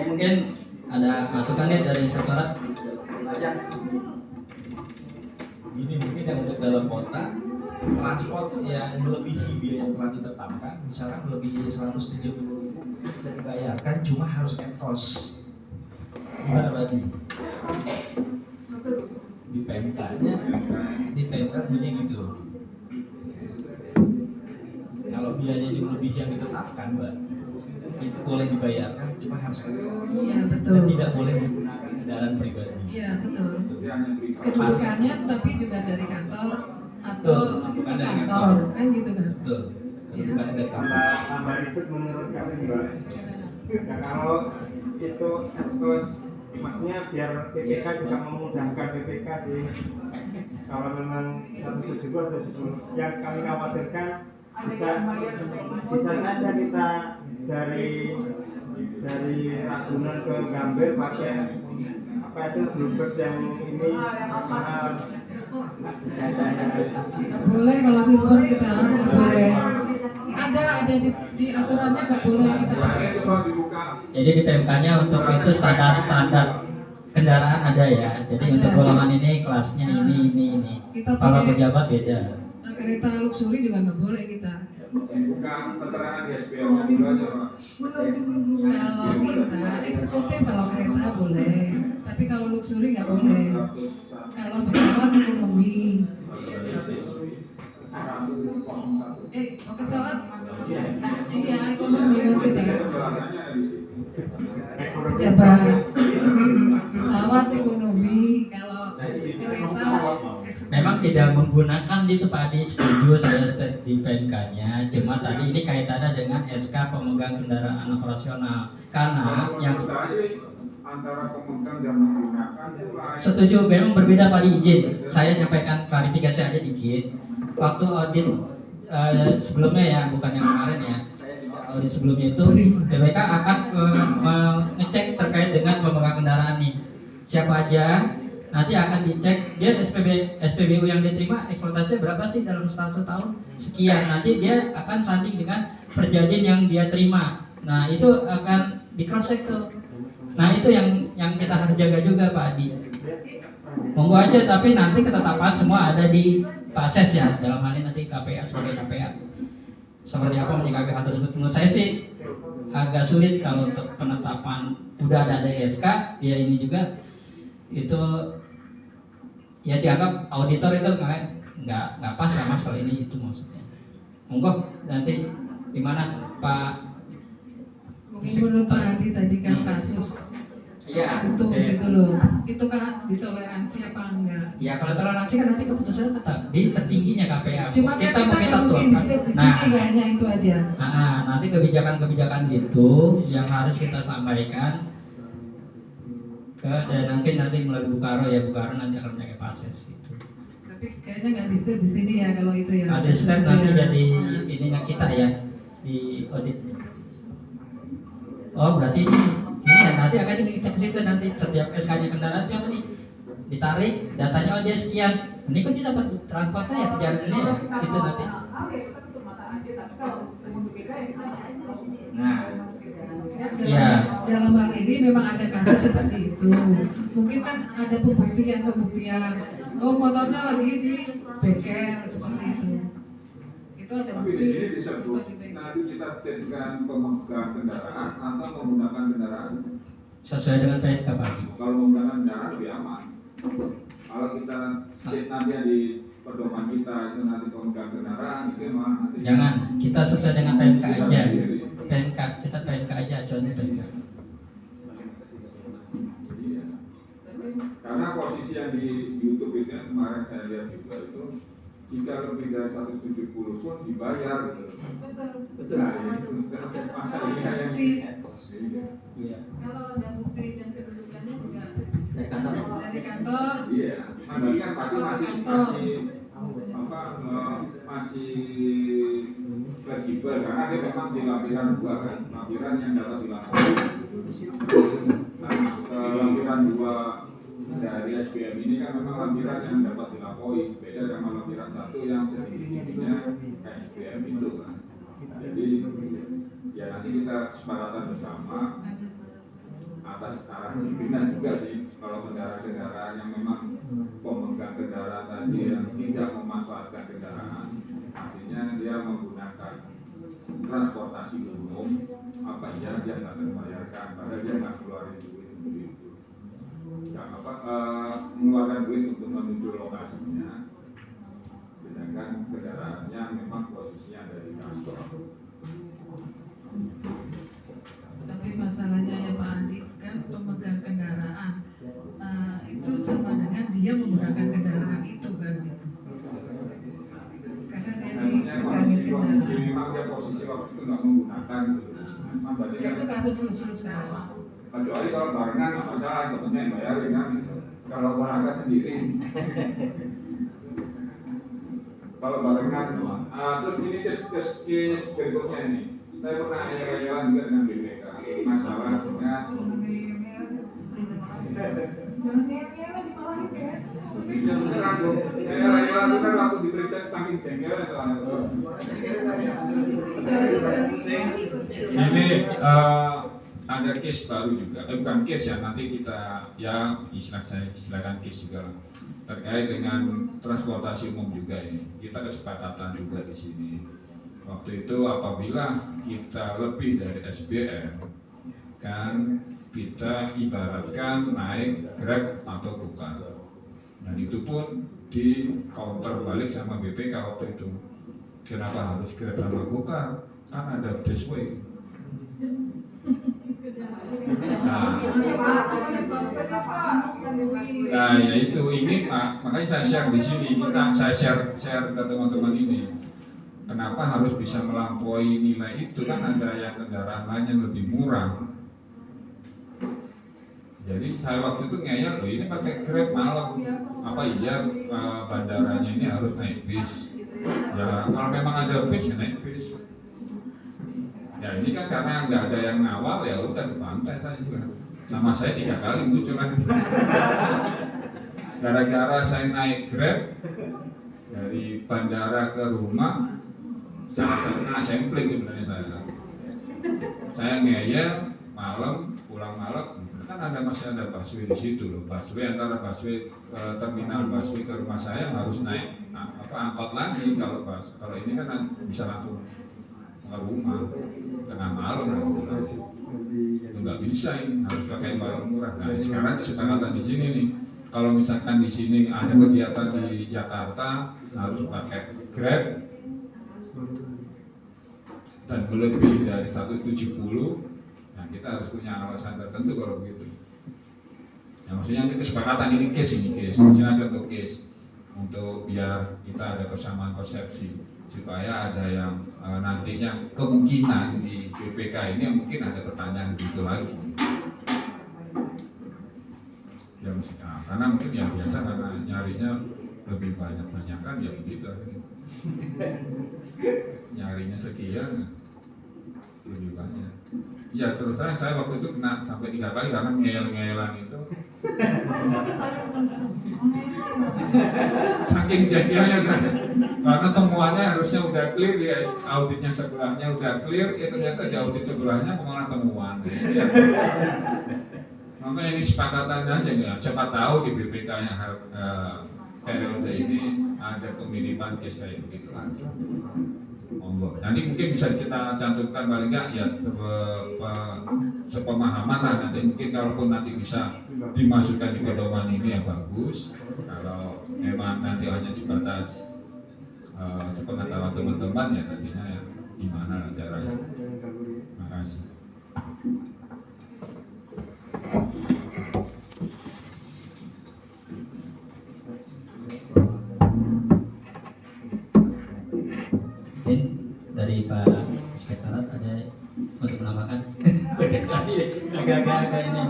Speaker 4: mungkin ada masukan nih dari inspektorat.
Speaker 10: Ini mungkin yang untuk dalam kota transport yang melebihi biaya yang telah ditetapkan, misalkan melebihi 170.000 bisa dibayarkan, cuma harus at cost. Gimana berarti? Di PMK bunyi gitu. Kalau biayanya melebihi yang ditetapkan, Mbak, itu boleh dibayarkan, cuma harus at cost.
Speaker 1: Iya betul.
Speaker 10: Dan tidak boleh menggunakan kendaraan pribadi.
Speaker 1: Iya betul.
Speaker 3: Jadi hanya beli
Speaker 1: Kedudukannya tapi juga dari kantor atau
Speaker 10: Betul,
Speaker 1: ke
Speaker 10: dari
Speaker 1: kantor, kan gitu kan?
Speaker 10: Betul. Kedudukannya dari kantor.
Speaker 8: Tambah ribet menurut kami Mbak. Ya kalau itu ekspos, maksudnya biar PPK juga memudahkan PPK sih. Kalau memang 170 atau 70, yang kami khawatirkan bisa saja kita dari Ragunan ke Gambir pakai apa itu bluebird yang ini
Speaker 1: Nggak boleh kalau silver kita nggak boleh. Ada di aturannya nggak boleh kita pakai.
Speaker 4: Jadi di PMK-nya untuk itu standar kendaraan ada ya. Jadi untuk golongan ini kelasnya ini.
Speaker 1: Kita
Speaker 4: Kalau
Speaker 1: pakai
Speaker 4: pejabat beda.
Speaker 1: kereta luxury juga nggak boleh kita.
Speaker 3: bukan keterangan di SPO juga aja Pak.
Speaker 1: Kalau kita eksekutif kalau kereta boleh, tapi kalau luxury nggak boleh. Kalau pesawat ekonomi. Pesawat? Iya ekonomi kan kita. Pejabat. Pesawat ekonomi. Kalau kereta
Speaker 4: Memang tidak menggunakan itu Pak Adi, setuju saya di PMK-nya. Cuma tadi ini kaitannya dengan SK pemegang kendaraan operasional. Karena yang
Speaker 3: antara pemegang dan menggunakan
Speaker 4: setuju, memang berbeda Pak Adi, izin. Saya nyampaikan klarifikasi aja dikit. Waktu audit sebelumnya ya, bukan yang kemarin ya. Saya juga audit sebelumnya itu BPK akan mengecek terkait dengan pemegang kendaraan nih. Siapa aja nanti akan dicek dia SPBU yang diterima eksploitasinya berapa sih dalam setahun sekian, nanti dia akan sanding dengan perjanjian yang dia terima. Nah itu akan di cross check tuh. Nah itu yang kita harus jaga juga Pak Adi. Monggo aja, tapi nanti ketetapan semua ada di Pak Ses ya, dalam hal ini nanti KPA sebagai KPA seperti apa menyikapi hal tersebut. Menurut saya sih agak sulit kalau untuk penetapan udah ada SK ya, ini juga itu ya dianggap auditor itu nggak pas ya Mas kalau ini itu maksudnya. Monggo nanti gimana Pak?
Speaker 1: mungkin menurut Pak Adi tadi kan kasus.
Speaker 4: Iya.
Speaker 1: Untuk gitu loh. Itu kan ditoleransi apa enggak?
Speaker 4: Ya kalau toleransi kan nanti keputusannya tetap di tertingginya KPA.
Speaker 1: Cuma kita nggak mungkin di sini kayaknya itu aja.
Speaker 4: Nanti kebijakan-kebijakan gitu yang harus kita sampaikan ke dan nanti melalui Bukaro ya, Bukaro nanti akan menjaga proses itu.
Speaker 1: Tapi kayaknya nggak di state di sini ya kalau itu ya.
Speaker 4: Ada step nanti jadi ininya kita ya di audit. Oh berarti ini ya, nanti akan dicek ke situ nanti setiap SK-nya kendaraan siapa nih ditarik datanya, oh dia sekian, ini kok dia dapat transportnya ya perjalanannya ya itu nanti. Nah ya
Speaker 1: dalam hal ini memang ada kasus seperti itu. Mungkin kan ada pembuktian. Oh motornya lagi di bengkel seperti itu. Itu ada
Speaker 3: tapi di
Speaker 1: bukti.
Speaker 3: sini disebut nanti kita jadikan pemegang kendaraan atau menggunakan kendaraan.
Speaker 4: sesuai dengan PMK Pak.
Speaker 3: Kalau menggunakan kendaraan lebih aman. Kalau kita state nanti di pedoman kita itu nanti pemegang kendaraan itu memang nanti
Speaker 4: Jangan, kita sesuai dengan PMK aja. PMK, kita PMK aja, acuannya PMK.
Speaker 3: Iya. Karena posisi yang di YouTube itu yang kemarin saya lihat juga itu jika lebih dari 170 pun dibayar gitu.
Speaker 1: Betul.
Speaker 3: Nah, itu masa ini yang
Speaker 4: Iya.
Speaker 1: Kalau ada bukti dan kedudukannya juga
Speaker 4: Dari kantor.
Speaker 1: dari kantor.
Speaker 3: iya. Nanti kan tapi masih fleksibel karena dia memang di lapisan 2 kan, lapisan yang dapat dilapori. Nah, lampiran 2 dari SPM ini kan memang lampiran yang dapat dilapori, beda dengan lampiran 1 yang sedikit-sedikitnya SPM itu kan. Jadi ya nanti kita kesepakatan bersama
Speaker 7: arah pimpinan juga sih. Kalau kendaraan-kendaraan yang memang pemegang kendaraan tadi yang tidak memanfaatkan kendaraan, artinya dia menggunakan transportasi umum, apa iya dia nggak membayarkan, padahal dia nggak keluarin duit untuk itu, mengeluarkan duit untuk menuju lokasinya, sedangkan kendaraannya memang posisinya ada di kantor.
Speaker 1: Tapi masalahnya ya Pak Andi, kan pemegang kendaraan itu sama dengan dia menggunakan kendaraan itu kan, karena dia dipegangin kendaraan.
Speaker 7: Memang dia posisi waktu itu nggak menggunakan, berarti
Speaker 1: Ya, itu kasus khusus kan.
Speaker 7: kecuali kalau barengan nggak masalah, temennya yang bayarin kan. Kalau berangkat sendiri, kalau barengan, terus ini kes berikutnya ini. Saya pernah ayah-ayahan juga dengan BPK masalah dengan ya beneran dong. Saya ayah-ayahan itu kan waktu diperiksa saking jengkel ini ada case baru juga, bukan case ya, nanti kita ya istilahkan case juga terkait dengan transportasi umum juga ini. Kita kesepakatan juga di sini. Waktu itu apabila kita lebih dari SBM, kan kita ibaratkan naik Grab atau Gokar. Dan itu pun di counter balik sama BPK waktu itu. Kenapa harus Grab sama Gokar? Kan ada busway. Nah ya itu ini makanya saya share di sini, saya share ke teman-teman ini. Kenapa harus bisa melampaui nilai itu, kan ada yang kendaraan lain yang lebih murah. Jadi saya waktu itu ngeyel, loh ini pakai Grab malam, apa iya bandaranya ini harus naik bis? Ya kalau memang ada bis ya naik bis. Ya ini kan karena nggak ada yang ngawal, ya udah di pantai saya juga. Nama saya 3 kali muncul lagi. Gara-gara saya naik Grab dari bandara ke rumah, saya kena sampling sebenarnya saya ngeyel malam, pulang malam, kan masih ada busway di situ loh, busway antara busway terminal busway ke rumah saya harus naik angkot lagi. Kalau ini kan bisa langsung ke rumah tengah malam itu nggak bisa, ini harus pakai barang murah. Nah sekarang kesepakatan di sini nih, kalau misalkan di sini ada kegiatan di Jakarta harus pakai Grab dan lebih dari 170, nah kita harus punya alasan tertentu kalau begitu. Ya maksudnya ini kesepakatan, ini case, misalnya contoh case untuk biar kita ada persamaan persepsi supaya ada yang nantinya kemungkinan di BPK ini mungkin ada pertanyaan gitu lagi. Ya karena mungkin yang biasa karena nyarinya lebih banyak kan ya begitu. Nyarinya sekian lebih banyak. Ya terus terang saya waktu itu kena sampai 3 kali karena ngeyel-ngeyelan itu. Saking jengkelnya saya. Karena temuannya harusnya udah clear, ya auditnya sebelahnya udah clear, ya ternyata di audit sebelahnya malah temuan. Ya. Makanya ini sepakatannya aja nggak. Siapa tahu di BPK yang periode ini ada kemiripan case kayak begitu lagi. Nanti mungkin bisa kita cantumkan paling nggak ya sepemahaman lah, nanti mungkin kalaupun nanti bisa dimasukkan di pedoman ini ya bagus. Kalau memang nanti hanya sebatas sepengetahuan teman-teman ya nantinya ya gimana caranya. Terima kasih.
Speaker 4: Dari Pak Inspektorat ada untuk menambahkan agak-agak ini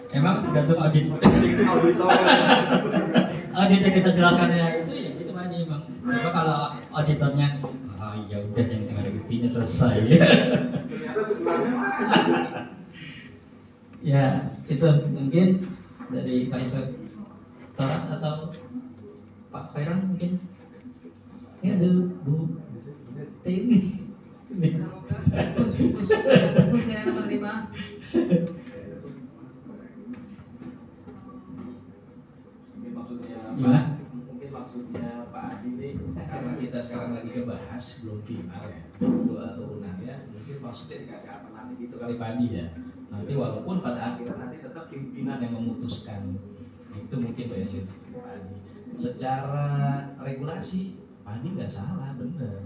Speaker 4: emang tergantung audit audit yang kita jelaskan ya itu aja emang. Coba kalau auditornya ya udah yang ada buktinya selesai ya itu mungkin dari Pak Inspektorat atau Pak Fairan mungkin. Ini ada Bu Temi.
Speaker 1: terus ya nomor 5.
Speaker 10: Mungkin maksudnya Pak Adi nih, karena kita sekarang lagi ngebahas belum final ya, doa turunannya, mungkin maksudnya dikasih alternatif gitu kali Pak Adi ya. Nanti walaupun pada akhirnya nanti tetap pimpinan yang memutuskan, itu mungkin Pak Adi. Secara regulasi Pak Adi nggak salah, bener.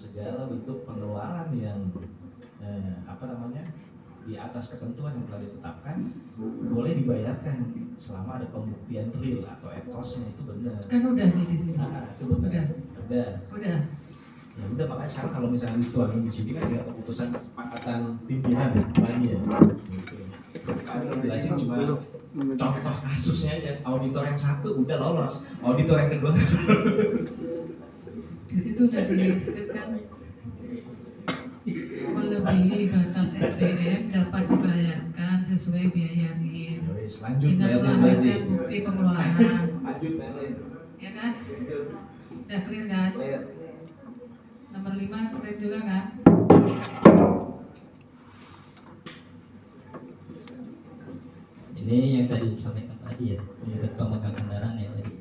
Speaker 10: Segala bentuk pengeluaran yang di atas ketentuan yang telah ditetapkan boleh dibayarkan selama ada pembuktian real atau cost-nya, itu benar.
Speaker 1: Kan udah nih di sini.
Speaker 10: Itu benar. Udah. Ya udah, makanya sekarang kalau misalnya dituangin di sini kan tinggal keputusan kesepakatan pimpinan lagi ya. Gitu. Kalau jelasin cuma contoh kasusnya aja, auditor yang satu udah lolos, auditor yang kedua nggak lolos.
Speaker 1: Di situ udah disebutkan melebihi batas SPM dapat dibayarkan sesuai biaya real.
Speaker 10: Lanjut
Speaker 1: dengan melampirkan bukti pengeluaran.
Speaker 10: Lanjut Meli.
Speaker 1: Ya kan? Udah clear kan?
Speaker 10: Clear.
Speaker 1: Nomor 5 clear juga kan?
Speaker 4: Ini yang tadi disampaikan tadi ya, menyebut pemegang kendaraan ya tadi.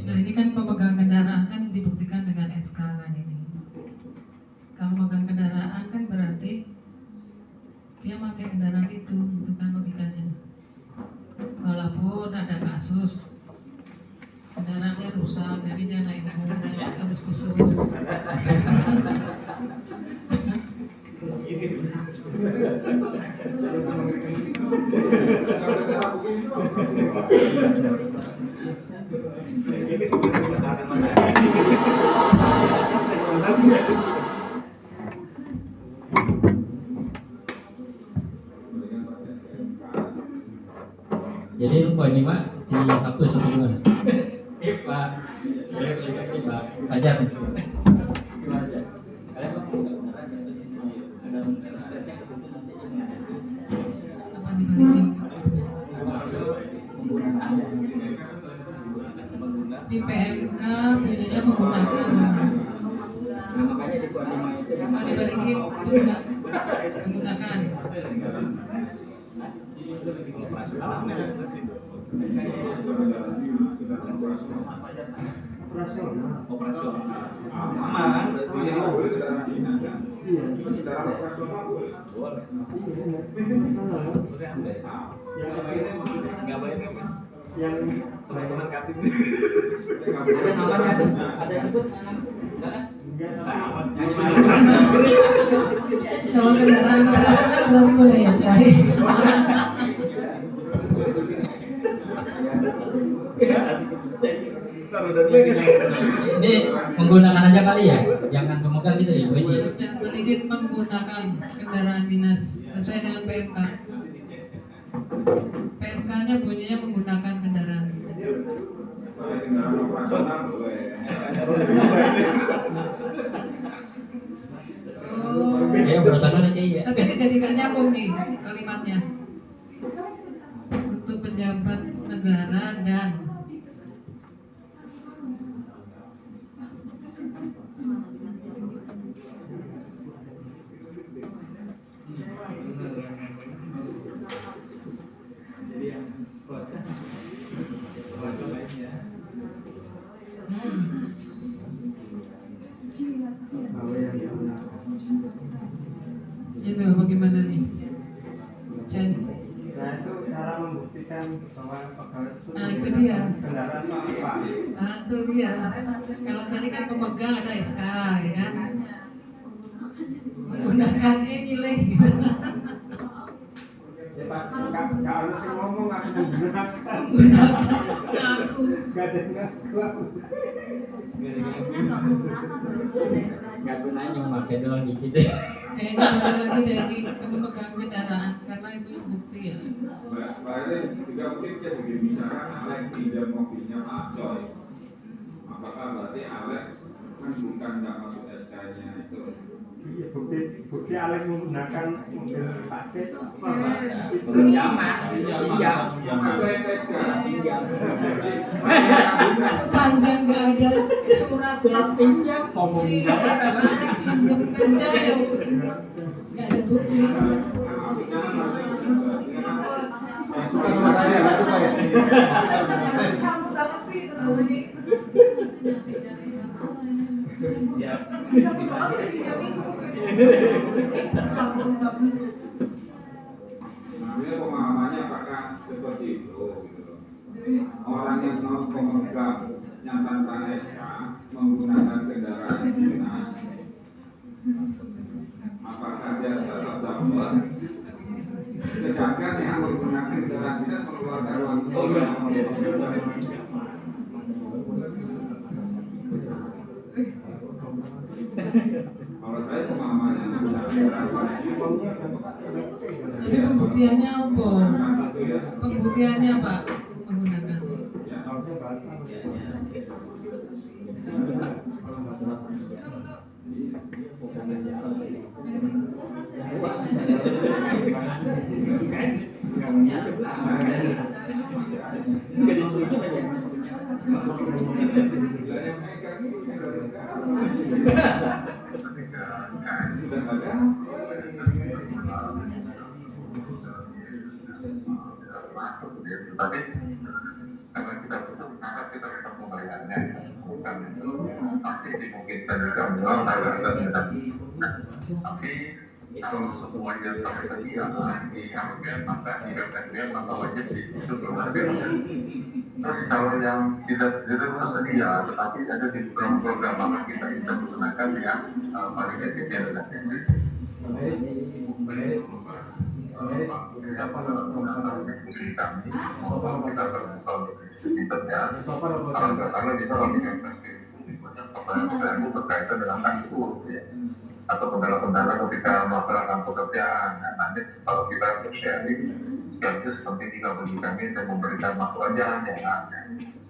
Speaker 1: Nah ini kan pemegang kendaraan kan dibuktikan dengan SK kan ini. Kalau pemegang kendaraan kan berarti dia pakai kendaraan itu kan logikanya. Walaupun ada kasus kendaraannya rusak, jadi dia naik harus khusus.
Speaker 4: Jadi poin 5 dihapus atau gimana? Pak, boleh balik lagi Pak. Ajar nih. Gimana aja? Kalian mau ada stepnya ke situ nanti
Speaker 1: Apa dibalikin? Di PMK bunyinya menggunakan.
Speaker 4: Nah, makanya di poin 5 itu
Speaker 1: Apa dibalikin menggunakan.
Speaker 6: Operasional. Aman berarti ya.
Speaker 8: Iya.
Speaker 6: Boleh. Enggak bayar kan?
Speaker 8: Yang
Speaker 6: Teman-teman Katim.
Speaker 4: ada namanya, ada nyebut anak enggak kan?
Speaker 1: Kalau kendaraan operasional berarti boleh ya Cai.
Speaker 4: Ini menggunakan aja kali ya, jangan pemegang gitu ya Bu Haji.
Speaker 1: Dan balikin menggunakan kendaraan dinas sesuai dengan PMK. PMK-nya bunyinya menggunakan kendaraan.
Speaker 4: Ya berusaha aja ya.
Speaker 1: Tapi ini jadi gak nyambung nih kalimatnya. Untuk pejabat negara dan itu bagaimana nih? Cai.
Speaker 8: Nah itu cara membuktikan bahwa pegawai itu
Speaker 1: Nah, itu dia.
Speaker 8: kendaraan apa?
Speaker 1: Nah, itu dia. Kalau tadi kan pemegang ada SK, ya kan? Menggunakannya nilai gitu.
Speaker 8: Ya Pak, nggak harus ngomong aku menggunakan.
Speaker 1: Menggunakan aku.
Speaker 8: Nggak ada ngaku aku.
Speaker 4: Nggak gunanya cuma pakai doang dikit.
Speaker 1: Kayaknya balik lagi dari pemegang kendaraan karena itu bukti ya.
Speaker 7: Pak ini juga mungkin dia begini, misalkan Alex pinjam mobilnya Pak Coy, apakah berarti Alex kan bukan nggak masuk SK-nya itu?
Speaker 8: bukti Alex menggunakan mobil pakai
Speaker 4: Pinjaman.
Speaker 1: Panjang nggak ada suratnya pinjam sih, pinjam saja ya, nggak ada bukti.
Speaker 8: suka sama saya, nggak suka ya?
Speaker 5: Campur banget sih itu namanya itu.
Speaker 4: Ya.
Speaker 5: Campur banget sih di jam itu. Campur banget.
Speaker 7: Sebenarnya pemahamannya apakah seperti itu gitu loh. Orang yang mau pemegang yang tanpa SK menggunakan kendaraan dinas, apakah dia tetap dapat? Sedangkan yang menggunakan kendaraan dinas mengeluarkan uang kalau saya pemahamannya menggunakan
Speaker 1: Jadi pembuktiannya apa? Pembuktiannya apa? Menggunakan.
Speaker 11: Tapi karena kita butuh maka kita tetap memberikannya, bukan itu pasti dimungkinkan juga menjual tapi kalau semuanya tersedia di harga maka tidak tersedia maka wajib itu berharga. Terus kalau yang tidak tersedia tetapi ada di program maka kita bisa menggunakan yang paling efisien adalah kalau kita lebih berkaitan dengan angkur atau kendala-kendala ketika melaksanakan pekerjaan. Nanti kalau kita bersharing, sekaligus penting juga bagi kami untuk memberikan masukan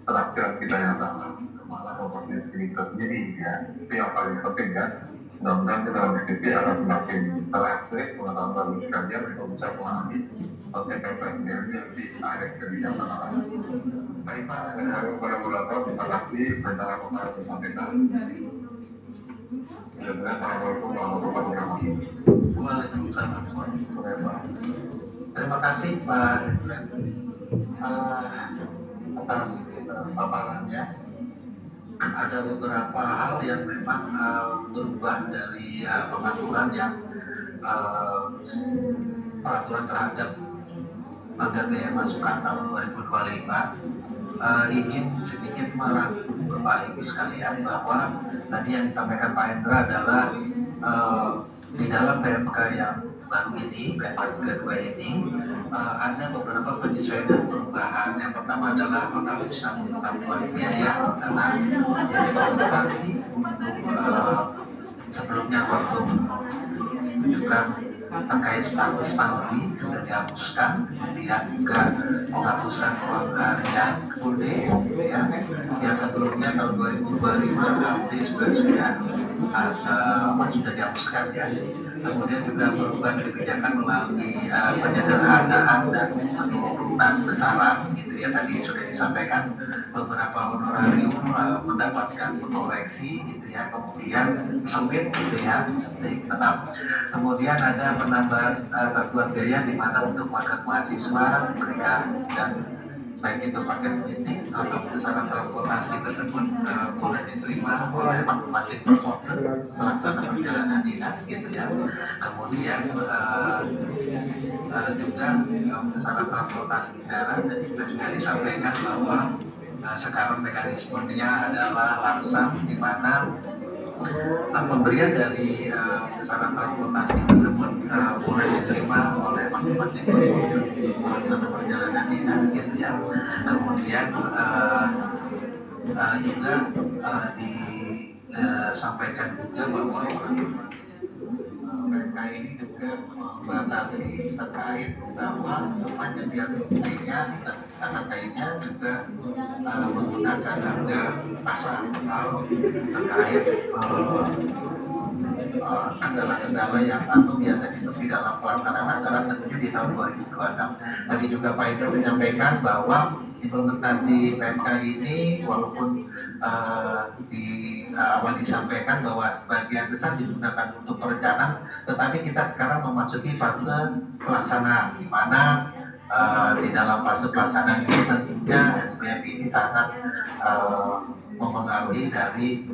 Speaker 11: terakhir kita yang sama, malah memperbaiki diri sendiri ya. Itu yang paling penting ya. Mudah-mudahan kita diskusi akan semakin teraktif pengetahuan bagi sekalian untuk bisa memahami konsekuensi dari ada kebijakan orang. Baik Pak, kepada moderator terima kasih rencana pembahasan disampaikan. Assalamualaikum warahmatullahi wabarakatuh.
Speaker 12: Waalaikumsalam. Terima kasih Pak atas paparannya. Ada beberapa hal yang memang berubah dari pengaturan yang peraturan terhadap pagar biaya masukan tahun 2025. Izin sedikit merangkum Bapak Ibu sekalian bahwa tadi yang disampaikan Pak Hendra adalah di dalam PMK yang baru ini, PMK 32 ini ada beberapa penyesuaian dan perubahan. Yang pertama adalah penghapusan tambahan biaya karena operasi sebelumnya waktu menunjukkan terkait status studi sudah dihapuskan, kemudian juga penghapusan uang harian KUD yang sebelumnya tahun 2025 nanti sudah dihapuskan ya. Kemudian juga perubahan kebijakan melalui penyederhanaan dan penurunan besaran gitu ya, tadi sudah disampaikan beberapa honorarium mendapatkan koreksi gitu ya, kemudian sempit gitu ya, tetap. Kemudian ada penambahan satuan biaya di mana untuk makan mahasiswa kuliah dan baik itu paket ini atau besaran transportasi tersebut boleh diterima oleh masing-masing personel pelaksana perjalanan dinas gitu ya. Kemudian juga besaran transportasi darat dan juga sudah disampaikan bahwa sekarang mekanismenya adalah langsung di mana pemberian dari besaran transportasi tersebut boleh diterima oleh masing-masing pelaksana perjalanan dinas gitu ya. Kemudian juga disampaikan juga bahwa PMK ini juga membatasi terkait bahwa penyediaan buktinya dan lainnya juga menggunakan harga pasar atau terkait kendala-kendala yang atau biasanya itu di dalam pelaksanaan anggaran tentunya di tahun 2026. Tadi juga Pak Ito menyampaikan bahwa implementasi PMK ini walaupun di awal disampaikan bahwa sebagian besar digunakan untuk perencanaan, tetapi kita sekarang memasuki fase pelaksanaan, di mana di dalam fase pelaksanaan ini tentunya SPM ini sangat mempengaruhi dari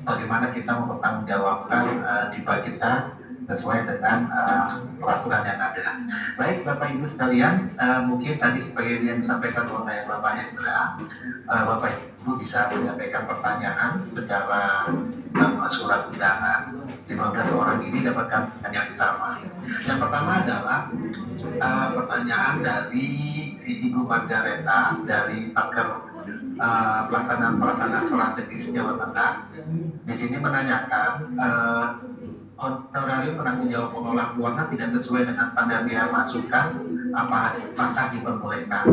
Speaker 12: bagaimana kita mempertanggungjawabkan DIPA kita sesuai dengan peraturan yang ada. Baik Bapak Ibu sekalian, mungkin tadi sebagai yang disampaikan oleh Bapak Hendra, Bapak Ibu bisa menyampaikan pertanyaan secara surat undangan. 15 orang ini dapatkan pertanyaan yang sama. Yang pertama adalah pertanyaan dari Ibu Margareta dari Pakar pelaksanaan strategis Jawa Tengah. Di sini menanyakan honorarium penanggung jawab pengelola keuangan tidak sesuai dengan standar biaya masukan, apakah diperbolehkan?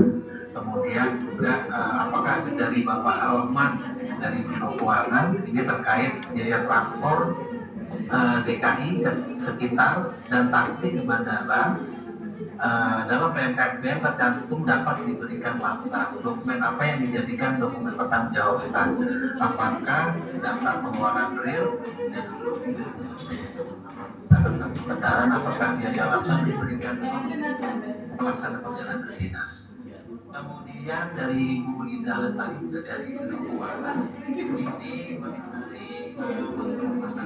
Speaker 12: Kemudian juga apakah dari Bapak Alman dari Biro Keuangan ini terkait biaya transport DKI dan sekitar dan taksi di bandara dalam PMK-SBM tercantum dapat diberikan lantas dokumen apa yang dijadikan dokumen pertanggungjawaban, apakah daftar pengeluaran real kendaraan, apakah biaya langsung diberikan pelaksana perjalanan dinas. Kemudian dari Bu Ida Lestari dari Biro Keuangan ini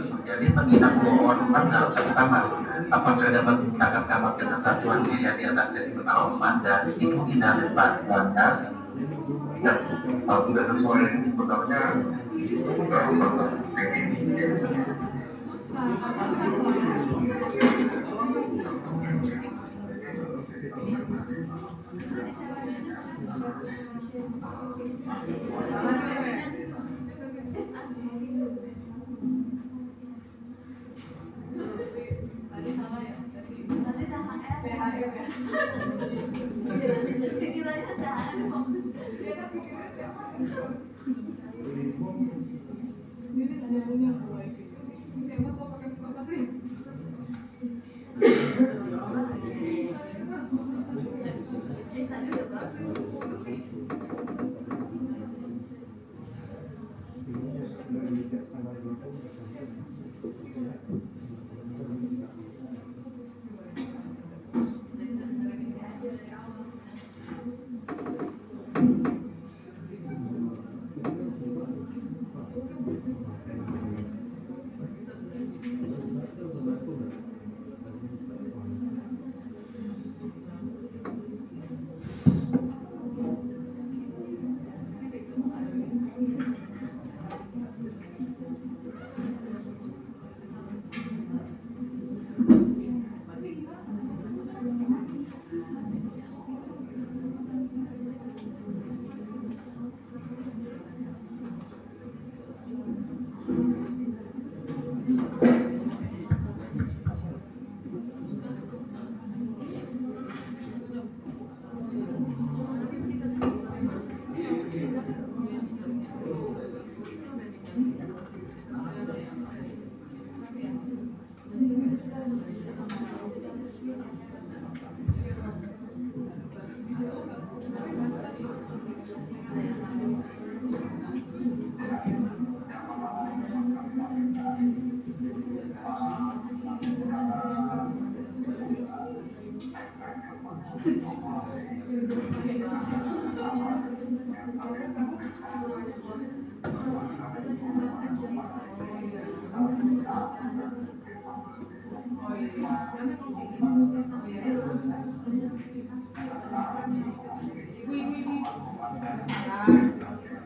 Speaker 12: menjadi penginap orang dalam satu kamar. Apakah dapat mencatat kamar dengan satuan biaya di atas dari penawaran dan Ibu Ida Lestari Bangkas?
Speaker 11: Ya, kalau tidak sesuai sebenarnya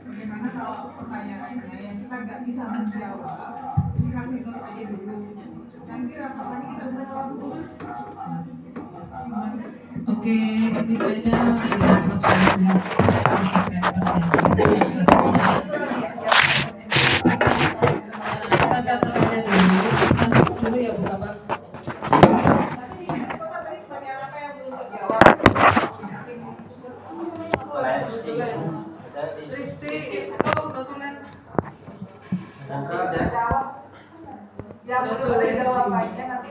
Speaker 5: bagaimana kalau pertanyaannya yang kita nggak bisa menjawab, dikasih note aja dulu. Nanti rasanya kita udah langsung.
Speaker 1: Oke, ini aja kita catat aja dulu. Nanti dulu ya Bu Bapak.
Speaker 5: Risti itu dokumen jawab belum ada jawabannya nanti